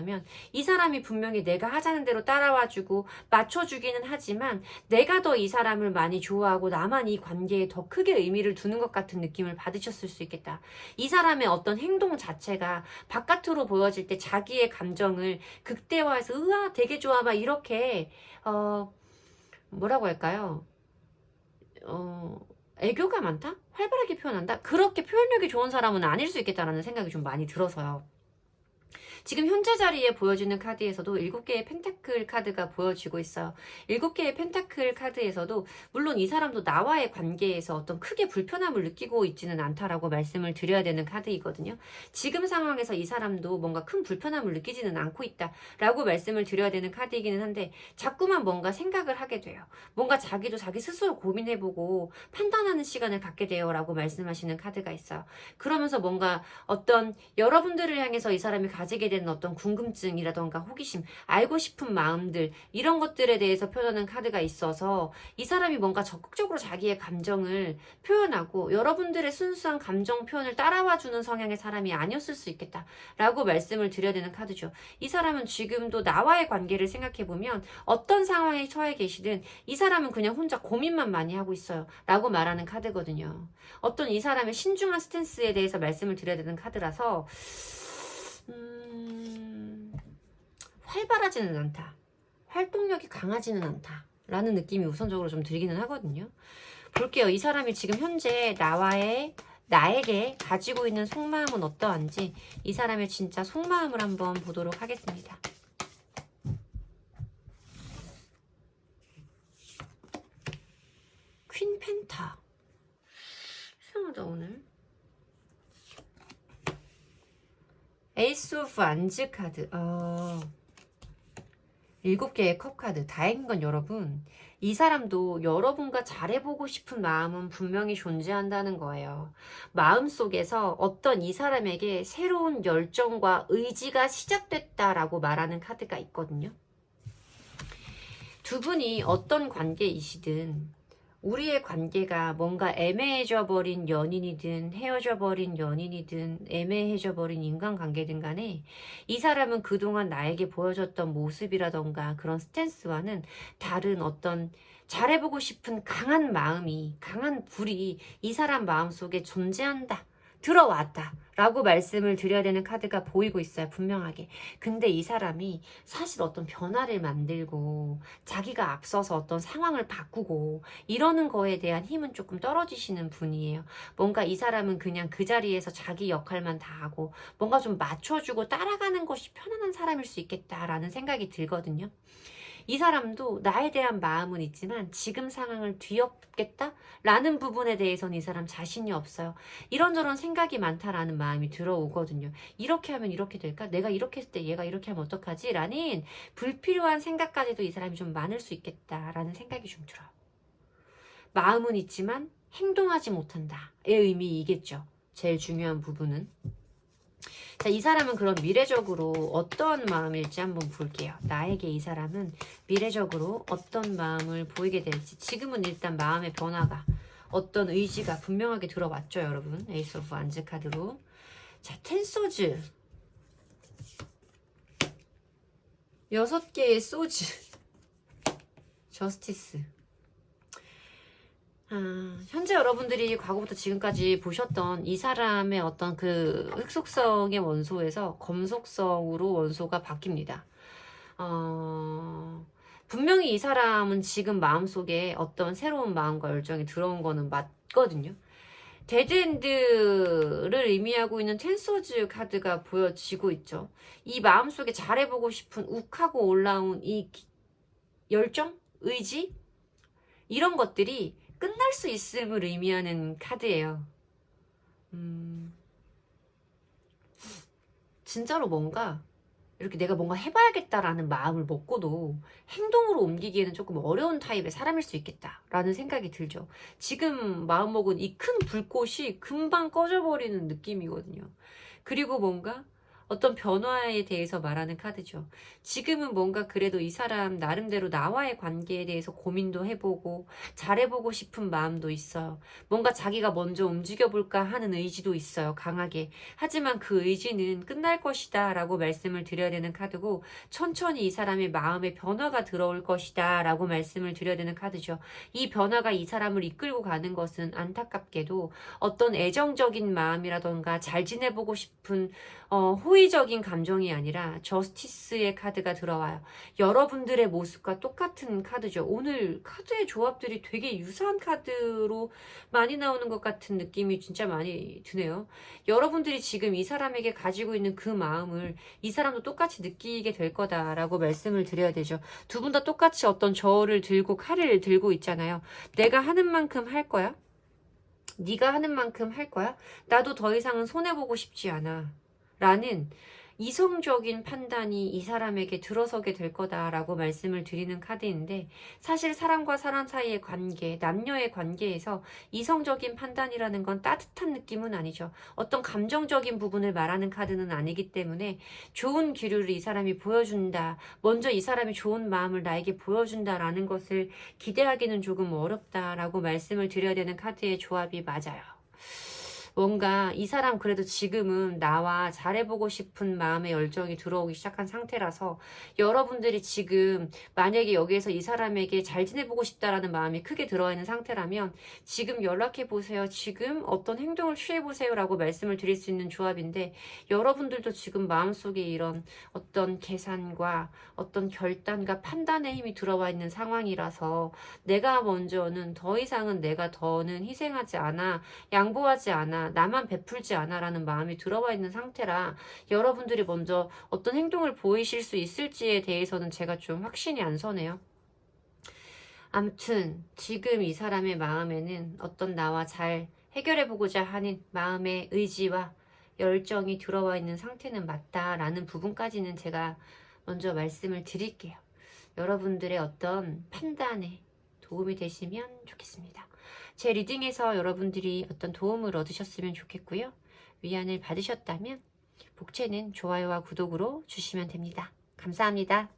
이 사람이 분명히 내가 하자는 대로 따라와주고 맞춰주기는 하지만 내가 더 이 사람을 많이 좋아하고 나만 이 관계에 더 크게 의미를 두는 것 같은 느낌을 받으셨을 수 있겠다. 이 사람의 어떤 행동 자체가 바깥으로 보여질 때 자기의 감정을 극대화해서 으아 되게 좋아 막 이렇게 뭐라고 할까요? 애교가 많다? 활발하게 표현한다? 그렇게 표현력이 좋은 사람은 아닐 수 있겠다라는 생각이 좀 많이 들어서요. 지금 현재 자리에 보여지는 카드에서도 7개의 펜타클 카드가 보여지고 있어요. 7개의 펜타클 카드에서도 물론 이 사람도 나와의 관계에서 어떤 크게 불편함을 느끼고 있지는 않다라고 말씀을 드려야 되는 카드이거든요. 지금 상황에서 이 사람도 뭔가 큰 불편함을 느끼지는 않고 있다라고 말씀을 드려야 되는 카드이기는 한데 자꾸만 뭔가 생각을 하게 돼요. 뭔가 자기도 자기 스스로 고민해보고 판단하는 시간을 갖게 돼요 라고 말씀하시는 카드가 있어요. 그러면서 뭔가 어떤 여러분들을 향해서 이 사람이 가지게 되는 어떤 궁금증이라던가 호기심, 알고 싶은 마음들 이런 것들에 대해서 표현하는 카드가 있어서 이 사람이 뭔가 적극적으로 자기의 감정을 표현하고 여러분들의 순수한 감정 표현을 따라와주는 성향의 사람이 아니었을 수 있겠다라고 말씀을 드려야 되는 카드죠. 이 사람은 지금도 나와의 관계를 생각해보면 어떤 상황에 처해 계시든 이 사람은 그냥 혼자 고민만 많이 하고 있어요 라고 말하는 카드거든요. 어떤 이 사람의 신중한 스탠스에 대해서 말씀을 드려야 되는 카드라서 활발하지는 않다. 활동력이 강하지는 않다. 라는 느낌이 우선적으로 좀 들기는 하거든요. 볼게요. 이 사람이 지금 현재 나에게 가지고 있는 속마음은 어떠한지 이 사람의 진짜 속마음을 한번 보도록 하겠습니다. 퀸 펜타. 이상하다 오늘. 에이스 오브 안즈 카드. 7개의 컵 카드. 다행인 건 여러분, 이 사람도 여러분과 잘해보고 싶은 마음은 분명히 존재한다는 거예요. 마음속에서 어떤 이 사람에게 새로운 열정과 의지가 시작됐다라고 말하는 카드가 있거든요. 두 분이 어떤 관계이시든 우리의 관계가 뭔가 애매해져 버린 연인이든 헤어져 버린 연인이든 애매해져 버린 인간관계든 간에 이 사람은 그동안 나에게 보여줬던 모습이라던가 그런 스탠스와는 다른 어떤 잘해보고 싶은 강한 마음이, 강한 불이 이 사람 마음속에 존재한다. 들어왔다 라고 말씀을 드려야 되는 카드가 보이고 있어요. 분명하게. 근데 이 사람이 사실 어떤 변화를 만들고 자기가 앞서서 어떤 상황을 바꾸고 이러는 거에 대한 힘은 조금 떨어지시는 분이에요. 뭔가 이 사람은 그냥 그 자리에서 자기 역할만 다 하고 뭔가 좀 맞춰주고 따라가는 것이 편안한 사람일 수 있겠다라는 생각이 들거든요. 이 사람도 나에 대한 마음은 있지만 지금 상황을 뒤엎겠다라는 부분에 대해서는 이 사람 자신이 없어요. 이런저런 생각이 많다라는 마음이 들어오거든요. 이렇게 하면 이렇게 될까? 내가 이렇게 했을 때 얘가 이렇게 하면 어떡하지? 라는 불필요한 생각까지도 이 사람이 좀 많을 수 있겠다라는 생각이 좀 들어요. 마음은 있지만 행동하지 못한다의 의미이겠죠. 제일 중요한 부분은. 자, 이 사람은 그럼 미래적으로 어떤 마음일지 한번 볼게요. 나에게 이 사람은 미래적으로 어떤 마음을 보이게 될지. 지금은 일단 마음의 변화가, 어떤 의지가 분명하게 들어왔죠, 여러분. 에이스 오브 완즈 카드로. 자, 텐 소즈. 6개의 소즈. 저스티스. 현재 여러분들이 과거부터 지금까지 보셨던 이 사람의 어떤 그 흑속성의 원소에서 검속성으로 원소가 바뀝니다. 분명히 이 사람은 지금 마음속에 어떤 새로운 마음과 열정이 들어온 거는 맞거든요. 데드엔드를 의미하고 있는 텐소즈 카드가 보여지고 있죠. 이 마음속에 잘해보고 싶은 욱하고 올라온 이 열정? 의지? 이런 것들이 끝날 수 있음을 의미하는 카드예요. 진짜로 뭔가 이렇게 내가 뭔가 해봐야겠다라는 마음을 먹고도 행동으로 옮기기에는 조금 어려운 타입의 사람일 수 있겠다라는 생각이 들죠. 지금 마음먹은 이 큰 불꽃이 금방 꺼져버리는 느낌이거든요. 그리고 뭔가 어떤 변화에 대해서 말하는 카드죠. 지금은 뭔가 그래도 이 사람 나름대로 나와의 관계에 대해서 고민도 해보고 잘해보고 싶은 마음도 있어요. 뭔가 자기가 먼저 움직여볼까 하는 의지도 있어요. 강하게. 하지만 그 의지는 끝날 것이다 라고 말씀을 드려야 되는 카드고, 천천히 이 사람의 마음에 변화가 들어올 것이다 라고 말씀을 드려야 되는 카드죠. 이 변화가 이 사람을 이끌고 가는 것은 안타깝게도 어떤 애정적인 마음이라던가 잘 지내보고 싶은 호의적인 감정이 아니라 저스티스의 카드가 들어와요. 여러분들의 모습과 똑같은 카드죠. 오늘 카드의 조합들이 되게 유사한 카드로 많이 나오는 것 같은 느낌이 진짜 많이 드네요. 여러분들이 지금 이 사람에게 가지고 있는 그 마음을 이 사람도 똑같이 느끼게 될 거다라고 말씀을 드려야 되죠. 두 분 다 똑같이 어떤 저울을 들고 칼을 들고 있잖아요. 내가 하는 만큼 할 거야? 네가 하는 만큼 할 거야? 나도 더 이상은 손해보고 싶지 않아. 라는 이성적인 판단이 이 사람에게 들어서게 될 거다라고 말씀을 드리는 카드인데, 사실 사람과 사람 사이의 관계, 남녀의 관계에서 이성적인 판단이라는 건 따뜻한 느낌은 아니죠. 어떤 감정적인 부분을 말하는 카드는 아니기 때문에 좋은 기류를 이 사람이 보여준다, 먼저 이 사람이 좋은 마음을 나에게 보여준다라는 것을 기대하기는 조금 어렵다라고 말씀을 드려야 되는 카드의 조합이 맞아요. 뭔가 이 사람 그래도 지금은 나와 잘해보고 싶은 마음의 열정이 들어오기 시작한 상태라서, 여러분들이 지금 만약에 여기에서 이 사람에게 잘 지내보고 싶다라는 마음이 크게 들어와 있는 상태라면 지금 연락해보세요. 지금 어떤 행동을 취해보세요 라고 말씀을 드릴 수 있는 조합인데, 여러분들도 지금 마음속에 이런 어떤 계산과 어떤 결단과 판단의 힘이 들어와 있는 상황이라서, 내가 먼저는 더 이상은 내가 더는 희생하지 않아, 양보하지 않아, 나만 베풀지 않아 라는 마음이 들어와 있는 상태라, 여러분들이 먼저 어떤 행동을 보이실 수 있을지에 대해서는 제가 좀 확신이 안 서네요. 아무튼 지금 이 사람의 마음에는 어떤 나와 잘 해결해보고자 하는 마음의 의지와 열정이 들어와 있는 상태는 맞다라는 부분까지는 제가 먼저 말씀을 드릴게요. 여러분들의 어떤 판단에 도움이 되시면 좋겠습니다. 제 리딩에서 여러분들이 어떤 도움을 얻으셨으면 좋겠고요. 위안을 받으셨다면 복채는 좋아요와 구독으로 주시면 됩니다. 감사합니다.